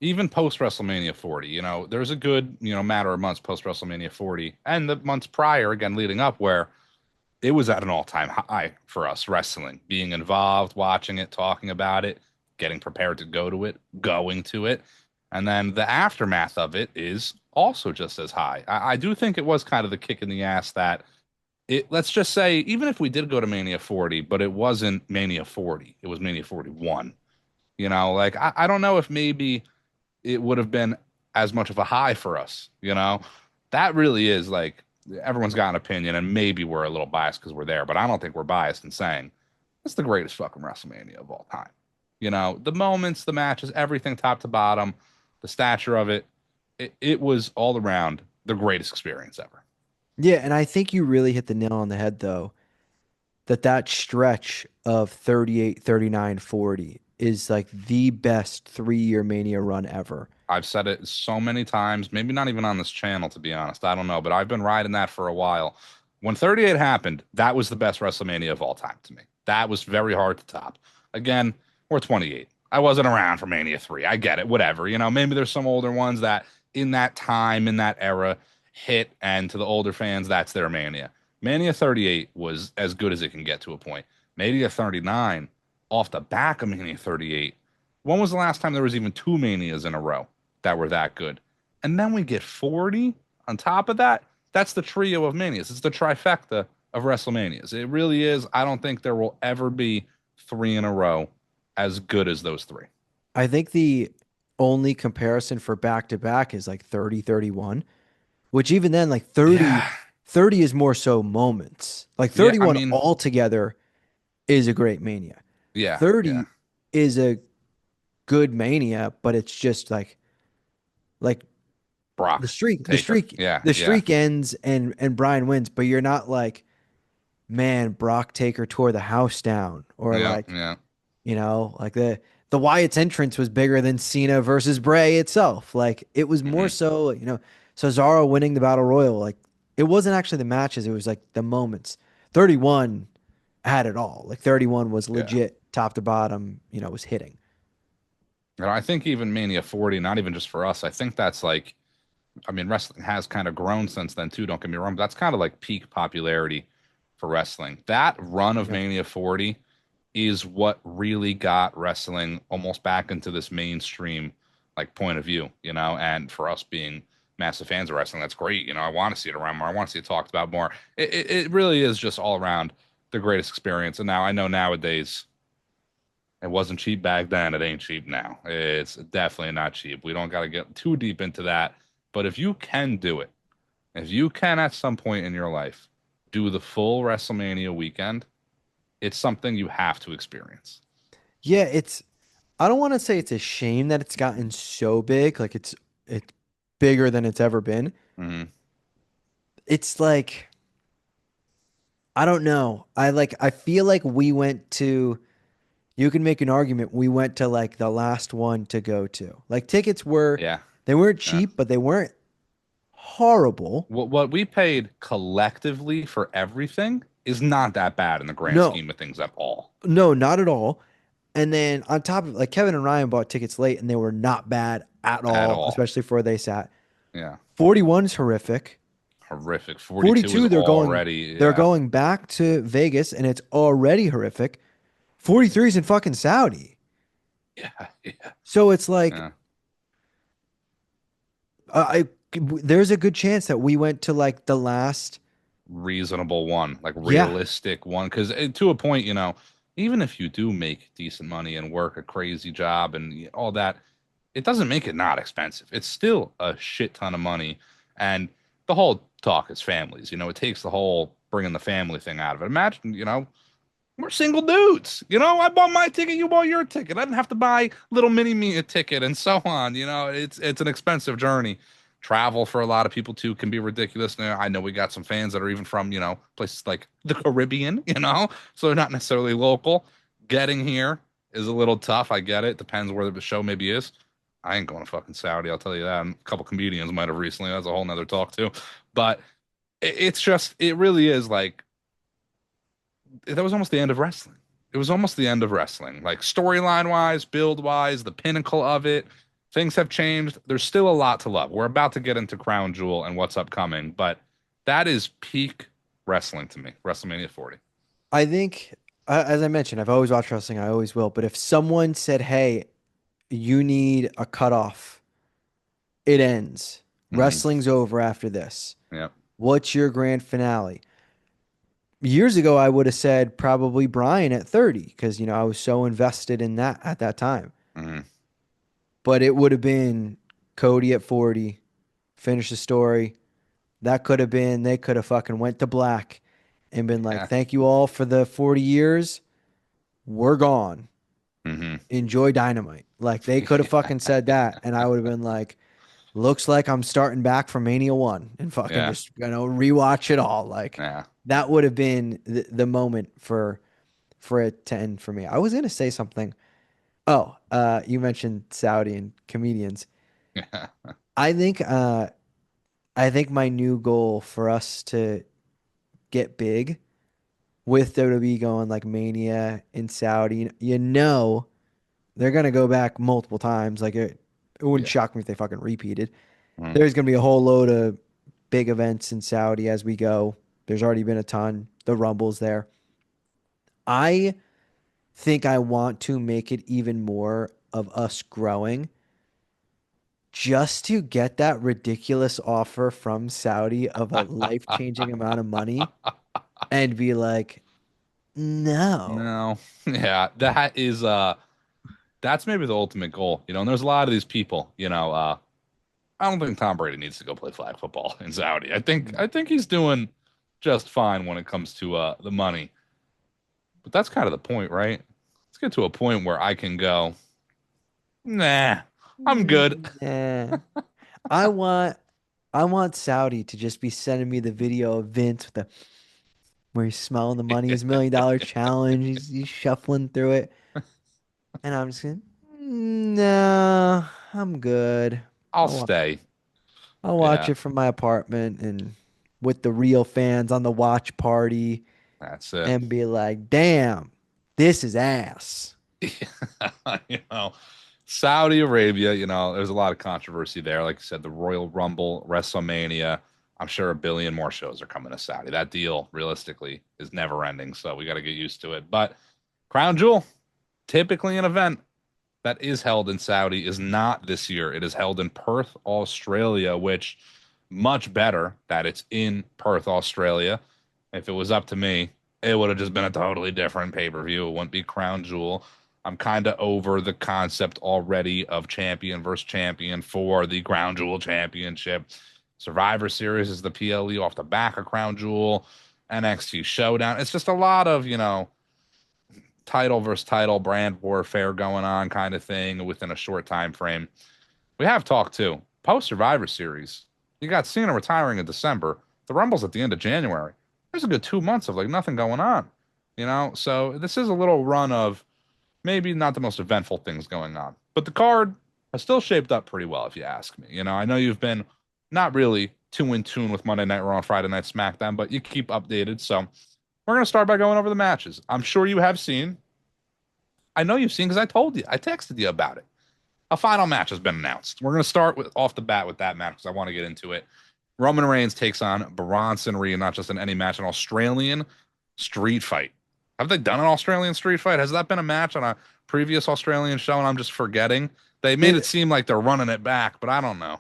even post WrestleMania 40, there's a good, matter of months post WrestleMania 40 and the months prior, again, leading up, where it was at an all-time high for us wrestling, being involved, watching it, talking about it, getting prepared to go to it, going to it. And then the aftermath of it is also just as high. I do think it was kind of the kick in the ass that let's just say, even if we did go to Mania 40, but it wasn't Mania 40, it was Mania 41. Like I don't know if maybe it would have been as much of a high for us. That really is like everyone's got an opinion, and maybe we're a little biased because we're there, but I don't think we're biased in saying it's the greatest fucking WrestleMania of all time. The moments, the matches, everything top to bottom, the stature of it, it was all around the greatest experience ever. Yeah, and I think you really hit the nail on the head though, that stretch of 38, 39, 40 is like the best 3-year Mania run ever. I've said it so many times, maybe not even on this channel, to be honest. I don't know, but I've been riding that for a while. When 38 happened, that was the best WrestleMania of all time to me. That was very hard to top. Again, we're 28. I wasn't around for Mania 3. I get it, whatever. Maybe there's some older ones that in that time, in that era, hit, and to the older fans, that's their Mania. Mania 38 was as good as it can get to a point. Mania 39, off the back of Mania 38, when was the last time there was even two Manias in a row that were that good? And then we get 40 on top of that. That's the trio of manias. It's the trifecta of WrestleManias. It really is. I don't think there will ever be three in a row as good as those three. I think the only comparison for back to back is like 30, 31, which even then, like Yeah. 30 is more so moments. Like Yeah. I 31 mean, altogether is a great Mania. yeah. Yeah. 30 is a good Mania, but it's just like Brock, Taker. Yeah. the Yeah. streak ends and Brian wins, but you're not like, man, Brock Taker tore the house down, or Yeah. like, Yeah. like the Wyatt's entrance was bigger than Cena versus Bray itself. Like it was more Hmm. so, Cesaro winning the Battle Royal. Like it wasn't actually the matches, it was like the moments. 31 had it all. Like 31 was Yeah. legit top to bottom, was hitting. And I think even Mania 40, not even just for us, I think that's like, I mean, wrestling has kind of grown since then too. Don't get me wrong, but that's kind of like peak popularity for wrestling. That run of Yep. Mania 40 is what really got wrestling almost back into this mainstream like point of view, and for us being massive fans of wrestling, that's great. I want to see it around more. I want to see it talked about more. It really is just all around the greatest experience. And now I know nowadays it wasn't cheap back then. It ain't cheap now. It's definitely not cheap. We don't got to get too deep into that. But if you can do it, if you can at some point in your life do the full WrestleMania weekend, it's something you have to experience. Yeah, I don't want to say it's a shame that it's gotten so big. Like it's bigger than it's ever been. Hmm. It's like I don't know. I feel like we went to you can make an argument we went to like the last one to go to. Like tickets were Yeah. they weren't Yeah. cheap, but they weren't horrible. What we paid collectively for everything is not that bad in the grand No, scheme of things at all. no, not at all. And then on top of like Kevin and Ryan bought tickets late and they were not bad at At all, all. especially for where they sat. Yeah. 41 is horrific. Horrific. 42 is 42 already, they're yeah. going back to Vegas and it's already horrific. 43 is in fucking Saudi. Yeah. Yeah. So it's like Yeah. I there's a good chance that we went to like the last Reasonable one, like yeah. realistic one. Because to a point, even if you do make decent money and work a crazy job and all that, it doesn't make it not expensive. It's still a shit ton of money. And the whole talk is families. It takes the whole bringing the family thing out of it. Imagine, we're single dudes. I bought my ticket, you bought your ticket. I didn't have to buy little mini me a ticket and so on. It's an expensive journey. Travel for a lot of people too can be ridiculous. Now, I know we got some fans that are even from, places like the Caribbean, so they're not necessarily local. Getting here is a little tough. I get it. Depends where the show maybe is. I ain't going to fucking Saudi, I'll tell you that. And a couple comedians might have recently. That's a whole nother talk too. But it's just, it really is like that was almost the end of wrestling. It was almost the end of wrestling. Like storyline wise, build wise, the pinnacle of it. Things have changed. There's still a lot to love. We're about to get into Crown Jewel and what's upcoming, but that is peak wrestling to me. WrestleMania 40. I think as I mentioned, I've always watched wrestling, I always will, but if someone said, "Hey, you need a cutoff. It ends. Hmm. Wrestling's over after this. Yeah. What's your grand finale?" Years ago, I would have said probably Brian at 30 because, I was so invested in that at that time. Hmm. But it would have been Cody at 40, finish the story. That could have been, they could have fucking went to black and been like, Yeah. thank you all for the 40 years. We're gone. Hmm. Enjoy Dynamite. Like they could have fucking said that. And I would have been like, looks like I'm starting back from Mania 1 and fucking Yeah. just, rewatch it all. Like Yeah. that would have been the moment for it to end for me. I was gonna say something. Oh, you mentioned Saudi and comedians. Yeah. I think I think my new goal for us to get big with WWE going like Mania in Saudi, they're gonna go back multiple times. Like it wouldn't Yeah. shock me if they fucking repeated. Mhm. There's gonna be a whole load of big events in Saudi as we go. There's already been a ton. The Rumble's there. I think I want to make it even more of us growing just to get that ridiculous offer from Saudi of a life-changing amount of money and be like, no. No. Yeah. That's maybe the ultimate goal, and there's a lot of these people, I don't think Tom Brady needs to go play flag football in Saudi. I think he's doing just fine when it comes to the money. But that's kind of the point, right? Let's get to a point where I can go, nah, I'm good. Nah. I want I want Saudi to just be sending me the video of Vince with the where he's smelling the money, his $1 million challenge. He's shuffling through it. And I'm just going, no, I'm good. I'll I'll, stay. I'll watch Yeah, it from my apartment and with the real fans on the watch party that's it. and be like, damn, this is ass. you know, Saudi Arabia, there's a lot of controversy there. Like you said, the Royal Rumble, WrestleMania. I'm sure a billion more shows are coming to Saudi. That deal, realistically, is never ending. So we got to get used to it. But Crown Jewel, typically an event that is held in Saudi, is not this year. It is held in Perth, Australia, which much better that it's in Perth, Australia. If it was up to me, it would have just been a totally different pay-per-view. It wouldn't be Crown Jewel. I'm kind of over the concept already of champion versus champion for the Crown Jewel Championship. Survivor Series is the PLE off the back of Crown Jewel. NXT Showdown. It's just a lot of, title versus title brand warfare going on kind of thing within a short time frame. We have talked too. Post Survivor Series, you got Cena retiring in December. The Rumble's at the end of January. there's a good 2 months of like nothing going on, you know? So this is a little run of maybe not the most eventful things going on, but the card has still shaped up pretty well, if you ask me. You know, I know you've been not really too in tune with Monday Night Raw and Friday Night SmackDown, but you keep updated. So we're going to start by going over the matches. I'm sure you have seen. I know you've seen because I told you, I texted you about it. A final match has been announced. We're going to start with off the bat with that match because I want to get into it. Roman Reigns takes on Bronson Reed, not just in any match, an Australian street fight. Have they done an Australian street fight? Has that been a match on a previous Australian show and I'm just forgetting? They made it It seem like they're running it back, but I don't know.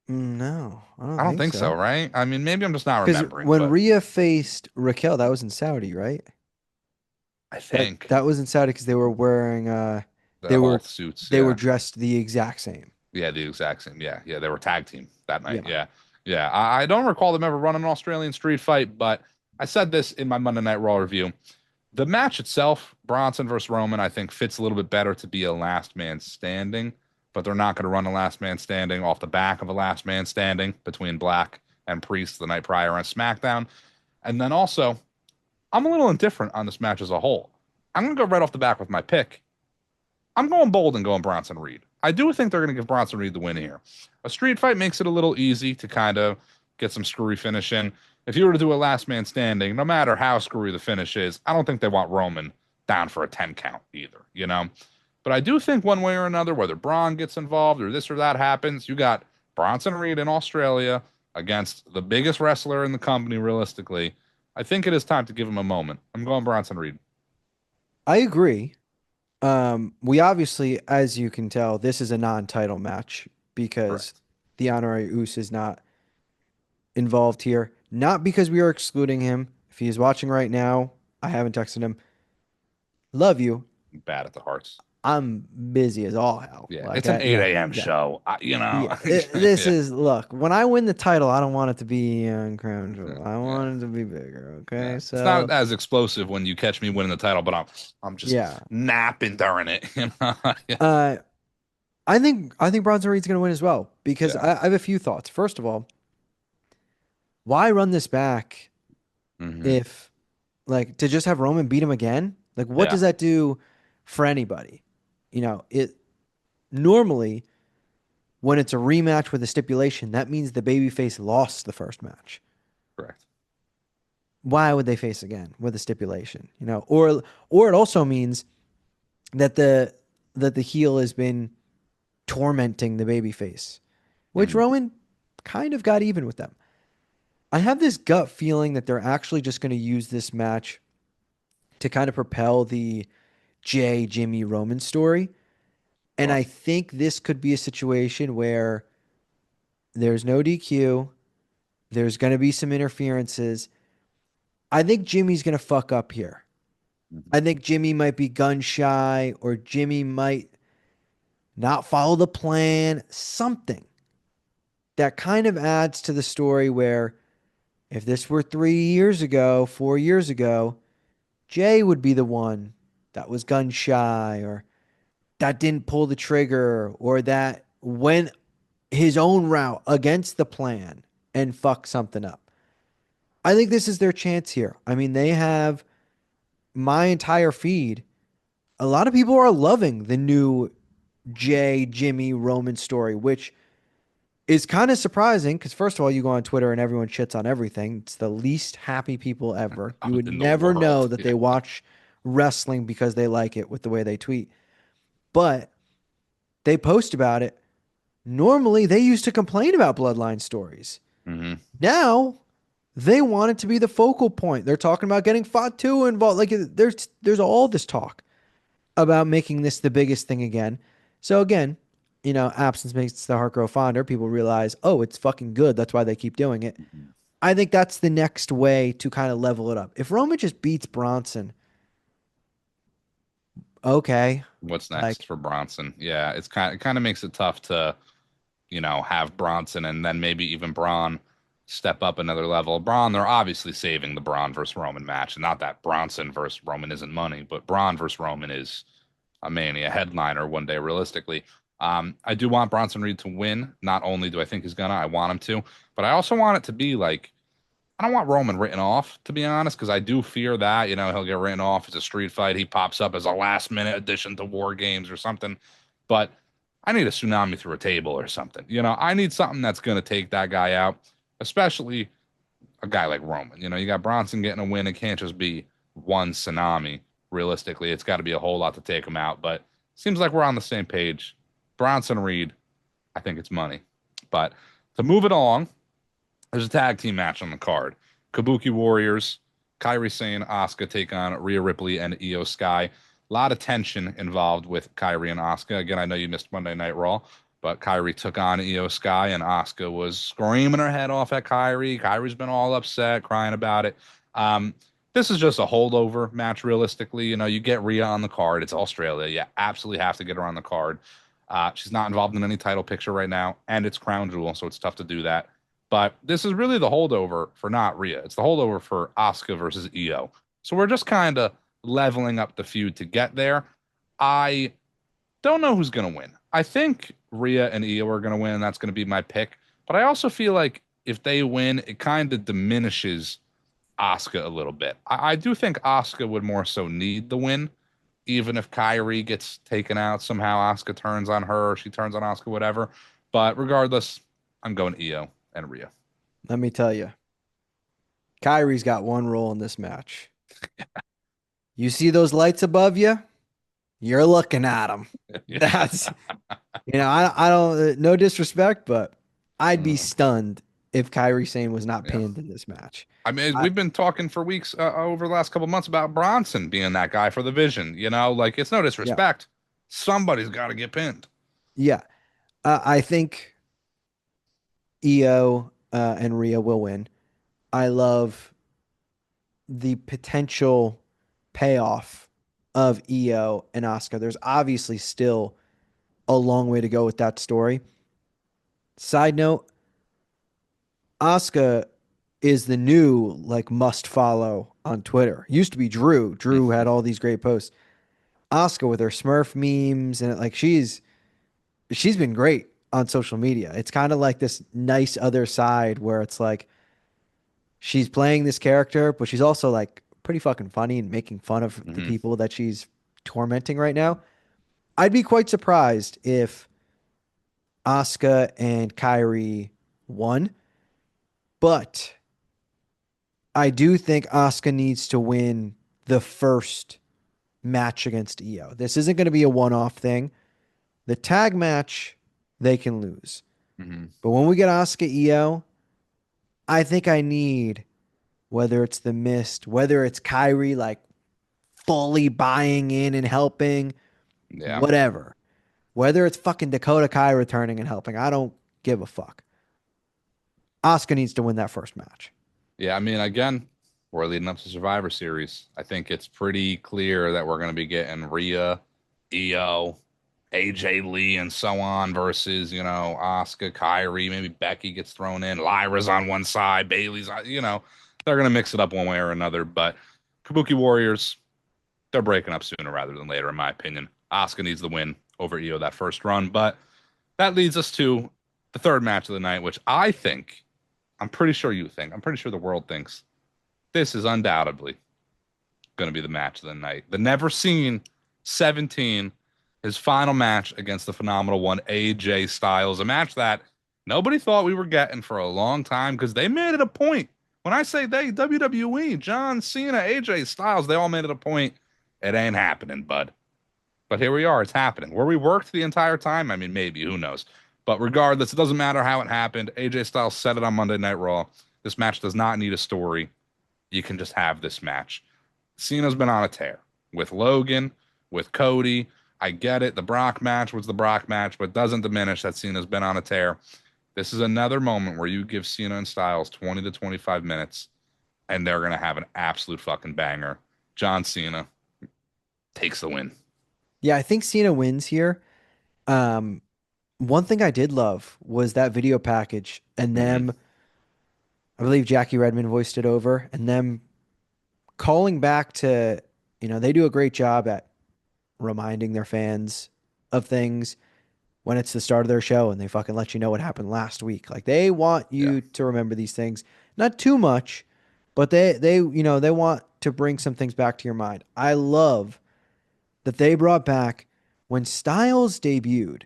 no, I don't I don't think think so, so. right? I mean, maybe I'm just not Because remembering, when but Rhea faced Raquel, that was in Saudi, right? I That think that was in Saudi because they were wearing the they whole were suits, they were yeah. dressed the exact same. Yeah, the exact same. Yeah, yeah, they were tag team that night. Yeah. Yeah, yeah. I don't recall them ever running an Australian street fight, but I said this in my Monday Night Raw review. The match itself, Bronson versus Roman, I think fits a little bit better to be a last man standing, but they're not going to run a last man standing off the back of a last man standing between Black and Priest the night prior on SmackDown. And then also, I'm a little indifferent on this match as a whole. I'm going to go right off the back with my pick. I'm going bold and going Bronson Reed. I do think they're going to give Bronson Reed the win here. A street fight makes it a little easy to kind of get some screwy finish in. If you were to do a last man standing, no matter how screwy the finish is, I don't think they want Roman down for a 10 count either, you know? But I do think one way or another, whether Braun gets involved or this or that happens, you got Bronson Reed in Australia against the biggest wrestler in the company, realistically. I think it is time to give him a moment. I'm going Bronson Reed. I agree. We obviously, as you can tell, this is a non-title match because Correct. the honorary Uce is not involved here. Not because we are excluding him. If he is watching right now, I haven't texted him. Love you. Bad at the hearts. I'm busy as all hell. Yeah, Like it's an I 8 yeah, a.m. yeah. show. Yeah, this Yeah, is look. When I win the title, I don't want it to be on Crown Jewel. I yeah, want it to be bigger. yeah. Okay, It's not so as explosive when you catch me winning the title, but I'm just yeah. napping during it. You know? Yeah, Uh, I think Bronson Reed's gonna win as well because yeah. I have a few thoughts. First of all, why run this back Hmm. if like to just have Roman beat him again? Like, what Yeah, does that do for anybody? It normally when it's a rematch with a stipulation, that means the babyface lost the first match. correct. Why would they face again with a stipulation? Or it also means that the heel has been tormenting the babyface, which Hmm. Roman kind of got even with them. I have this gut feeling that they're actually just going to use this match to kind of propel the Jimmy Roman story. And Sure. I think this could be a situation where there's no DQ, there's going to be some interferences. I think Jimmy's going to fuck up here. Hmm. I think Jimmy might be gun shy or Jimmy might not follow the plan, something that kind of adds to the story where if this were 3 years ago, 4 years ago, Jay would be the one that was gun shy or that didn't pull the trigger or that went his own route against the plan and fucked something up. I think this is their chance here. I mean, they have my entire feed. A lot of people are loving the new Jimmy Roman story, which is kind of surprising because first of all, you go on Twitter and everyone shits on everything. It's the least happy people ever. You would In the never know world. that Yeah. they watch wrestling because they like it with the way they tweet. But they post about it. Normally, they used to complain about bloodline stories. Hmm. Now, they want it to be the focal point. They're talking about getting Fatu involved. Like there's all this talk about making this the biggest thing again. So again, absence makes the heart grow fonder. People realize, oh, it's fucking good. That's why they keep doing it. Hmm. I think that's the next way to kind of level it up. If Roman just beats Bronson, okay, What's next like for Bronson? Yeah, it kind of makes it tough to, have Bronson and then maybe even Braun step up another level. Braun, they're obviously saving the Braun versus Roman match. And not that Bronson versus Roman isn't money, but Braun versus Roman is a Mania headliner one day, realistically. I do want Bronson Reed to win. Not only do I think he's gonna, I want him to, but I also want it to be like I don't want Roman written off, to be honest, because I do fear that, he'll get written off. It's a street fight. He pops up as a last minute addition to War Games or something. But I need a tsunami through a table or something. I need something that's going to take that guy out, especially a guy like Roman. You got Bronson getting a win. It can't just be one tsunami. Realistically, it's got to be a whole lot to take him out. But seems like we're on the same page. Bronson Reed, I think it's money. But to move it along, there's a tag team match on the card. Kabuki Warriors, Kairi Sane, Asuka take on Rhea Ripley and Io Sky. A lot of tension involved with Kairi and Asuka. Again, I know you missed Monday Night Raw, but Kairi took on Io Sky, and Asuka was screaming her head off at Kairi. Kairi's been all upset, crying about it. This is just a holdover match, realistically. You get Rhea on the card. It's Australia. You absolutely have to get her on the card. She's not involved in any title picture right now, and it's Crown Jewel, so it's tough to do that. But this is really the holdover for not Rhea. It's the holdover for Asuka versus Io. So we're just kind of leveling up the feud to get there. I don't know who's going to win. I think Rhea and Io are going to win, and that's going to be my pick. But I also feel like if they win, it kind of diminishes Asuka a little bit. I do think Asuka would more so need the win, even if Kairi gets taken out somehow. Asuka turns on her, she turns on Asuka, whatever. But regardless, I'm going Io and Rhea. Let me tell you, Kyrie's got one rule in this match. You see those lights above you? You're looking at them. Yeah. That's, I don't, no disrespect, but I'd be Mm, stunned if Kyrie Sane was not yeah. pinned in this match. I mean, I, we've been talking for weeks over the last couple months about Bronson being that guy for the Vision. Like it's no yeah, disrespect. Somebody's got to get pinned. yeah. I think Io and Rhea will win. I love the potential payoff of Io and Asuka. There's obviously still a long way to go with that story. Side note, Asuka is the new like must follow on Twitter. Used to be Drew. Drew had all these great posts. Asuka with her Smurf memes and like she's been great on social media. It's kind of like this nice other side where it's like she's playing this character, but she's also like pretty fucking funny and making fun of the Hmm. people that she's tormenting right now. I'd be quite surprised if Asuka and Kyrie won, but I do think Asuka needs to win the first match against Io. This isn't going to be a one-off thing. The tag match they can lose. Hmm. But when we get Asuka Io, I think I need whether it's the mist, whether it's Kyrie like fully buying in and helping, Yeah. whatever. Whether it's fucking Dakota Kai returning and helping, I don't give a fuck. Asuka needs to win that first match. Yeah. I mean, again, we're leading up to Survivor Series. I think it's pretty clear that we're going to be getting Rhea, Io, AJ Lee, and so on versus, Asuka, Kyrie, maybe Becky gets thrown in. Lyra's on one side, Bailey's they're going to mix it up one way or another. But Kabuki Warriors, they're breaking up sooner rather than later, in my opinion. Asuka needs the win over Io that first run. But that leads us to the third match of the night, which I'm pretty sure you think, I'm pretty sure the world thinks this is undoubtedly going to be the match of the night. The never seen 17, his final match against the phenomenal one, AJ Styles, a match that nobody thought we were getting for a long time because they made it a point. When I say they, WWE, John Cena, AJ Styles, they all made it a point. It ain't happening, bud. But here we are. It's happening. Were we worked the entire time? I mean, maybe. Who knows? But regardless, it doesn't matter how it happened. AJ Styles said it on Monday Night Raw. This match does not need a story. You can just have this match. Cena's been on a tear with Logan, with Cody. I get it. The Brock match was the Brock match, but doesn't diminish that Cena's been on a tear. This is another moment where you give Cena and Styles 20 to 25 minutes, and they're going to have an absolute fucking banger. John Cena takes the win. Yeah, I think Cena wins here. Um, One thing I did love was that video package and Hmm. them, I believe Jackie Redmond voiced it over, and them calling back to, they do a great job at reminding their fans of things when it's the start of their show and they fucking let you know what happened last week. Like they want Yeah. you to remember these things. Not too much, But they want to bring some things back to your mind. I love that they brought back when Styles debuted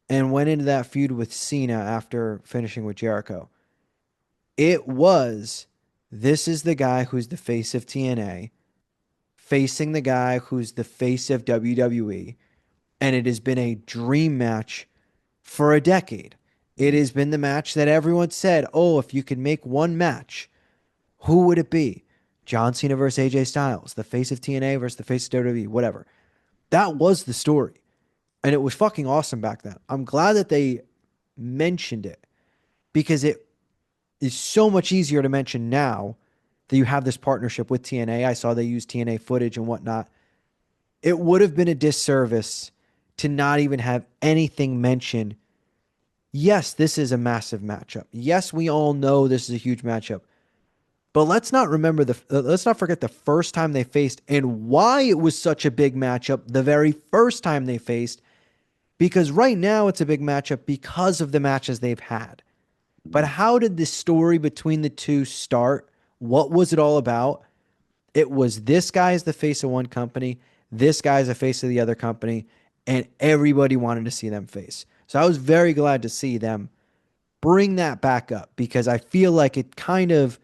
and went into that feud with Cena after finishing with Jericho. It was this is the guy who's the face of TNA facing the guy who's the face of WWE, and it has been a dream match for a decade. It has been the match that everyone said, "Oh, if you could make one match, who would it be?" John Cena versus AJ Styles, the face of TNA versus the face of WWE, whatever. That was the story. And it was fucking awesome back then. I'm glad that they mentioned it because it is so much easier to mention now that you have this partnership with TNA. I saw they use TNA footage and whatnot. It would have been a disservice to not even have anything mentioned. Yes, this is a massive matchup. Yes, we all know this is a huge matchup. But let's not forget the first time they faced and why it was such a big matchup the very first time they faced, because right now it's a big matchup because of the matches they've had. But Mhm. how did the story between the two start? What was it all about? It was this guy is the face of one company, this guy is the face of the other company, and everybody wanted to see them face. So I was very glad to see them bring that back up because I feel like it kind of,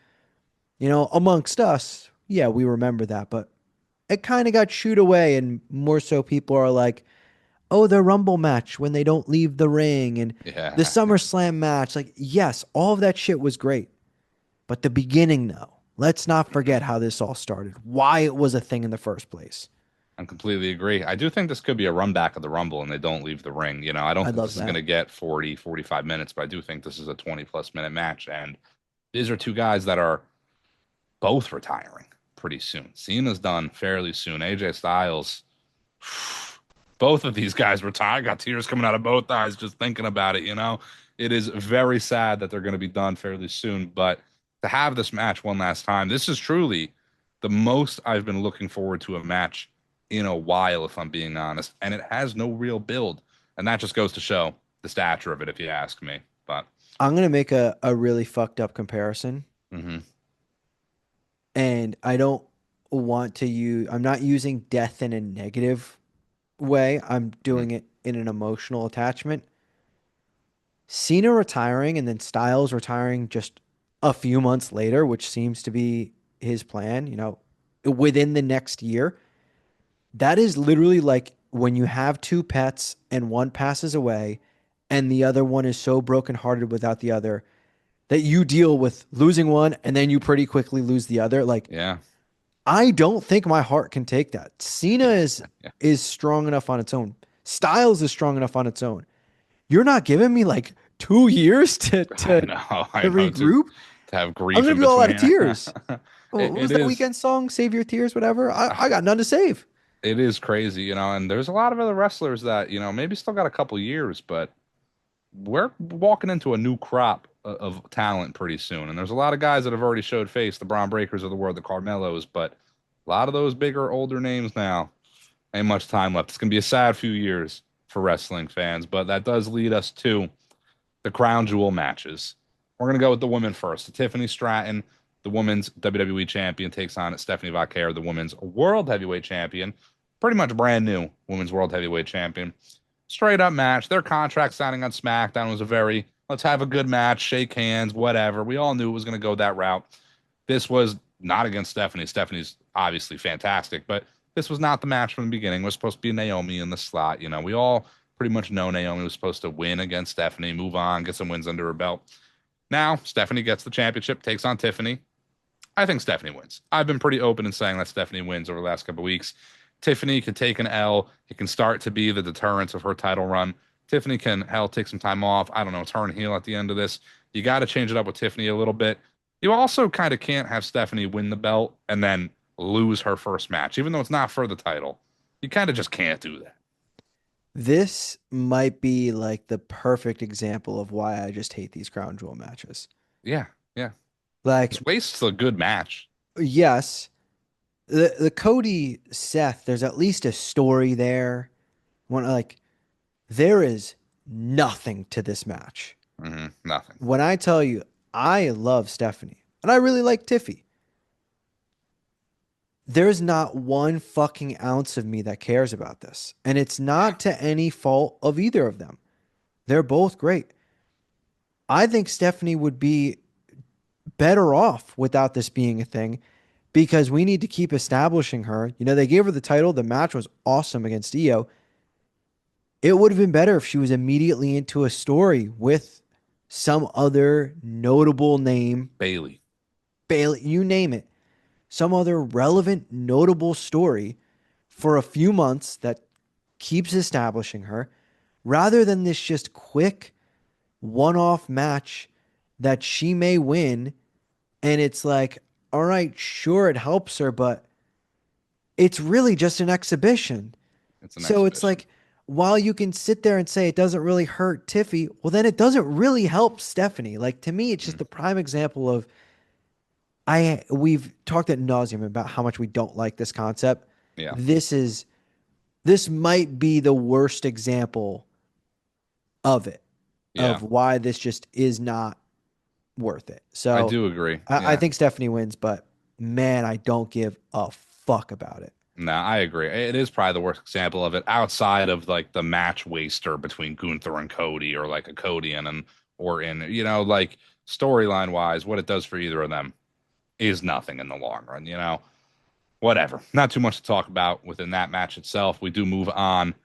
amongst us, yeah, we remember that, but it kind of got shooed away, and more so people are like, oh, the Rumble match when they don't leave the ring and the Yeah, SummerSlam match. Like, yes, all of that shit was great. But the beginning, though, let's not forget how this all started, why it was a thing in the first place. I completely agree. I do think this could be a run back of the Rumble and they don't leave the ring. I don't I think this love is going that. to get 40, 45 minutes, but I do think this is a 20 plus minute match. And these are two guys that are both retiring pretty soon. Cena's done fairly soon. AJ Styles, both of these guys retire. I got tears coming out of both eyes just thinking about it. It is very sad that they're going to be done fairly soon, but to have this match one last time, this is truly the most I've been looking forward to a match in a while, if I'm being honest. And it has no real build. And that just goes to show the stature of it, if you ask me. But I'm going to make a really fucked up comparison. mhm, And I don't I'm not using death in a negative way. I'm mhm, doing it in an emotional attachment. Cena retiring and then Styles retiring just a few months later, which seems to be his plan, within the next year. That is literally like when you have two pets and one passes away and the other one is so brokenhearted without the other that you deal with losing one and then you pretty quickly lose the other. Like, yeah, I don't think my heart can take that. Cena yeah, yeah. is strong enough on its own. Styles is strong enough on its own. You're not giving me like 2 years to I to know, I to know. regroup. To have I'm grief gonna in be all out of between. tears. What It was that is. weekend song? Save your tears, whatever. I got none to save. It is crazy, and there's a lot of other wrestlers that, maybe still got a couple years, but we're walking into a new crop of talent pretty soon. And there's a lot of guys that have already showed face, the Braun Breakers of the world, the Carmelos, but a lot of those bigger, older names now. Ain't much time left. It's gonna be a sad few years for wrestling fans, but that does lead us to the crown jewel matches. We're gonna go with the women first. Tiffany Stratton, the women's WWE champion, takes on Stephanie Vaquer, the women's world heavyweight champion, pretty much brand new women's world heavyweight champion. Straight up match. Their contract signing on SmackDown was a very let's have a good match, shake hands, whatever. We all knew it was gonna go that route. This was not against Stephanie. Stephanie's obviously fantastic, but this was not the match from the beginning. It was supposed to be Naomi in the slot. We all pretty much know Naomi was supposed to win against Stephanie, move on, get some wins under her belt. Now, Stephanie gets the championship, takes on Tiffany. I think Stephanie wins. I've been pretty open in saying that Stephanie wins over the last couple of weeks. Tiffany can take an L. It can start to be the deterrence of her title run. Tiffany can, hell, take some time off. I don't know, turn heel at the end of this. You got to change it up with Tiffany a little bit. You also kind of can't have Stephanie win the belt and then lose her first match, even though it's not for the title. You kind of just can't do that. This might be like the perfect example of why I just hate these crown jewel matches. Yeah, yeah. Like, This wastes a good match. yes, the Cody Seth, there's at least a story there. Like, there is nothing to this match. Nothing. When I tell you I love Stephanie and I really like Tiffy, there's not one fucking ounce of me that cares about this. And it's not to any fault of either of them. They're both great. I think Stephanie would be better off without this being a thing because we need to keep establishing her. You know, they gave her the title. The match was awesome against Io. It would have been better if she was immediately into a story with some other notable name, Bailey. Bailey, you name it, some other relevant, notable story for a few months that keeps establishing her rather than this just quick one off match that she may win. And it's like, all right, sure, it helps her, but it's really just an exhibition. It's an So it's exhibition. like, while you can sit there and say it doesn't really hurt Tiffy, well, then it doesn't really help Stephanie. Like to me, it's just Mm. the prime example of we've talked at nauseum about how much we don't like this concept. Yeah. This is this might be the worst example of it, Yeah. of why this just is not worth it. I So do agree. I Yeah. think Stephanie wins, but man, I don't give a fuck about it. No, I agree. It is probably the worst example of it outside of like the match waster between Gunther and Cody or like a Cody and an Orton, like storyline wise, what it does for either of them is nothing in the long run, whatever. Not too much to talk about within that match itself. We do move on.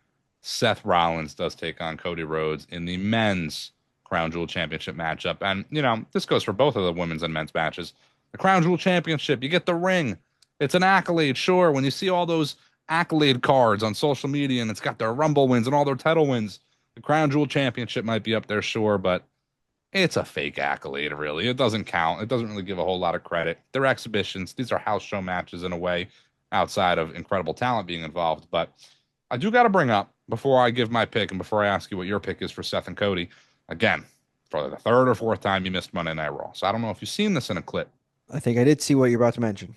Seth Rollins does take on Cody Rhodes in the men's Crown Jewel Championship matchup. And, this goes for both of the women's and men's matches. The Crown Jewel Championship, you get the ring. It's an accolade, sure. When you see all those accolade cards on social media and it's got their Rumble wins and all their title wins, the Crown Jewel Championship might be up there, sure, but it's a fake accolade, really. It doesn't count. It doesn't really give a whole lot of credit. They're exhibitions. These are house show matches in a way, outside of incredible talent being involved. But I do got to bring up, before I give my pick and before I ask you what your pick is for Seth and Cody, again, for the third or fourth time you missed Monday Night Raw. So I don't know if you've seen this in a clip. I think I did see what you're about to mention.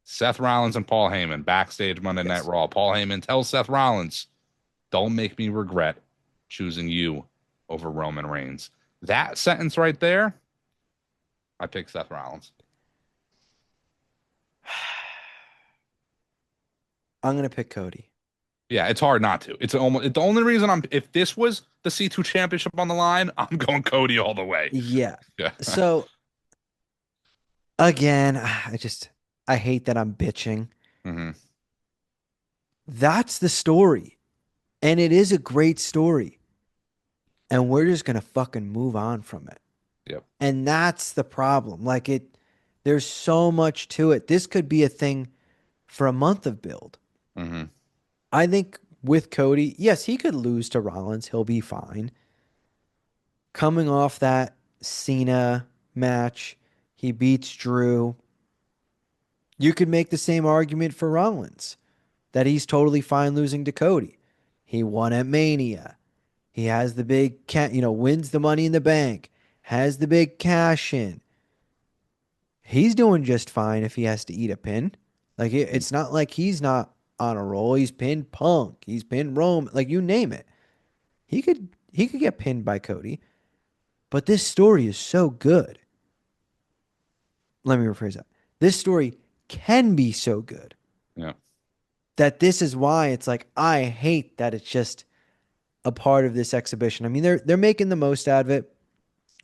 Seth Rollins and Paul Heyman backstage Monday Night Yes. Raw. Paul Heyman tells Seth Rollins, "Don't make me regret choosing you over Roman Reigns." That sentence right there, I pick Seth Rollins. I'm gonna pick Cody. Yeah, it's hard not to. It's almost the only reason if this was the C2 championship on the line, I'm going Cody all the way. Yeah. Yeah. So again, I hate that I'm bitching. hmm That's the story. And it is a great story. And we're just gonna fucking move on from it. Yep. And that's the problem. There's so much to it. This could be a thing for a month of build. hmm I think with Cody, yes, he could lose to Rollins. He'll be fine. Coming off that CENA match, he beats Drew. You could make the same argument for Rollins that he's totally fine losing to Cody. He won at Mania. He has the big wins the money in the bank, has the big cash in. He's doing just fine if he has to eat a pin. It's not like he's not on a roll. He's pinned Punk. He's pinned Roman. Like you name it. He could get pinned by Cody. But this story is so good. Let me rephrase that. This story can be so good Yeah. that this is why it's like I hate that it's just a part of this exhibition. I mean, they're making the most out of it.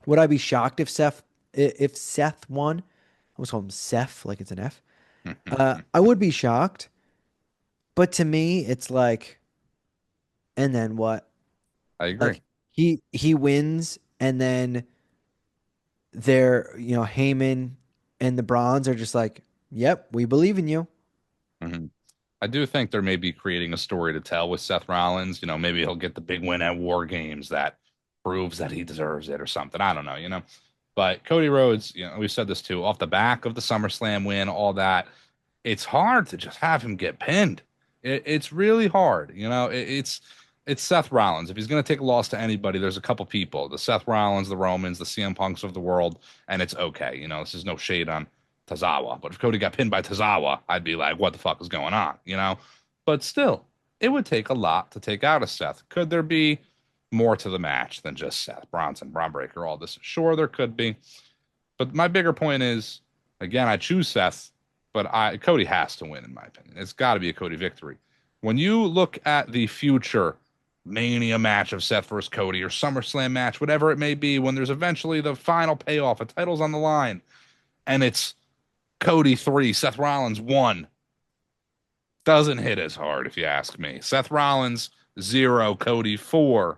Would I be shocked if Seth won? I was calling him Seth, like it's an F. I would be shocked, but to me, it's like, and then what? I agree. Like he wins, and then Heyman and the Bronze are just like, yep, we believe in you. hmm I do think they're maybe creating a story to tell with Seth Rollins. Maybe he'll get the big win at War Games that proves that he deserves it or something. I don't know. But Cody Rhodes, we've said this too, off the back of the SummerSlam win, all that, it's hard to just have him get pinned. It's really hard. It's Seth Rollins. If he's going to take a loss to anybody, there's a couple people, the Seth Rollins, the Romans, the CM Punks of the world, and it's okay. This is no shade on Tozawa. But if Cody got pinned by Tozawa, I'd be like, what the fuck is going on? But still, it would take a lot to take out of Seth. Could there be more to the match than just Seth, Bronson, Braun Breaker, all this? Sure, there could be. But my bigger point is, again, I choose Seth but Cody has to win in my opinion. It's got to be a Cody victory. When you look at the future Mania match of Seth versus Cody or SummerSlam match, whatever it may be, when there's eventually the final payoff, a title's on the line, and it's Cody 3, Seth Rollins 1, doesn't hit as hard if you ask me. Seth Rollins 0, Cody 4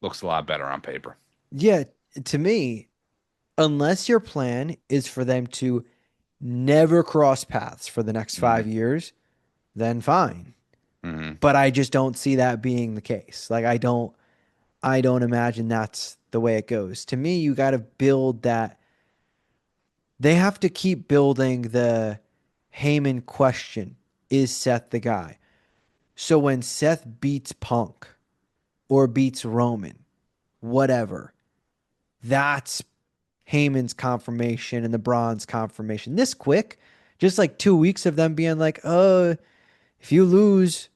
looks a lot better on paper. Yeah, to me, unless your plan is for them to never cross paths for the next Mm-hmm. 5 years, then fine. Mm-hmm. But I just don't see that being the case. Like I don't imagine that's the way it goes. To me, you got to build that. They have to keep building the Heyman question. Is Seth the guy? So when Seth beats Punk or beats Roman, whatever, that's Heyman's confirmation and the Braun's confirmation. This quick, just like 2 weeks of them being like, oh, if you lose,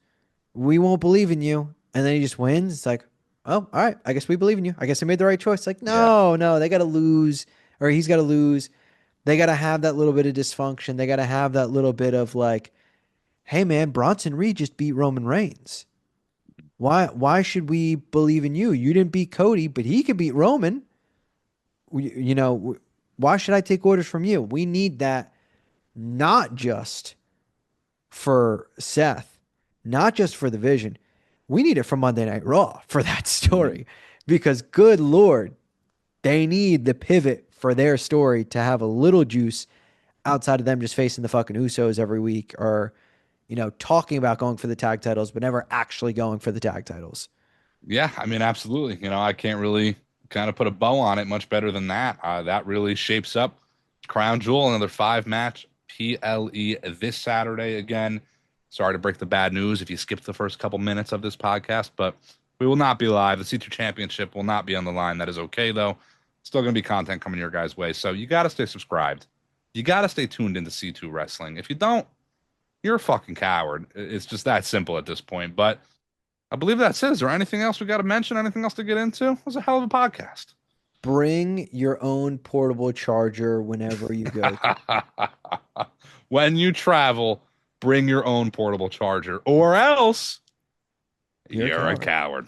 we won't believe in you. And then he just wins. It's like, oh, all right. I guess we believe in you. I guess I made the right choice. Like, Yeah. no, no, they got to lose or he's got to lose. They got to have that little bit of dysfunction. They got to have that little bit of like, hey, man, Bronson Reed just beat Roman Reigns. Why should we believe in you? You didn't beat Cody, but he could beat Roman. Why should I take orders from you? We need that not just for Seth, not just for the vision. We need it for Monday Night Raw for that Mm-hmm. story because good Lord, they need the pivot for their story to have a little juice outside of them just facing the fucking Usos every week or, talking about going for the tag titles, but never actually going for the tag titles. Yeah, I mean, absolutely. I can't really kind of put a bow on it much better than that. That really shapes up Crown Jewel, another 5 match PLE this Saturday again. Sorry to break the bad news if you skipped the first couple minutes of this podcast, but we will not be live. The C2 Championship will not be on the line. That is okay, though. Still going to be content coming your guys' way. So you got to stay subscribed. You got to stay tuned into C2 Wrestling. If you don't, you're a fucking coward. It's just that simple at this point. But I believe that's it. Is there anything else we got to mention? Anything else to get into? It was a hell of a podcast. Bring your own portable charger whenever you go to. When you travel, bring your own portable charger, or else You're a you're a coward. coward.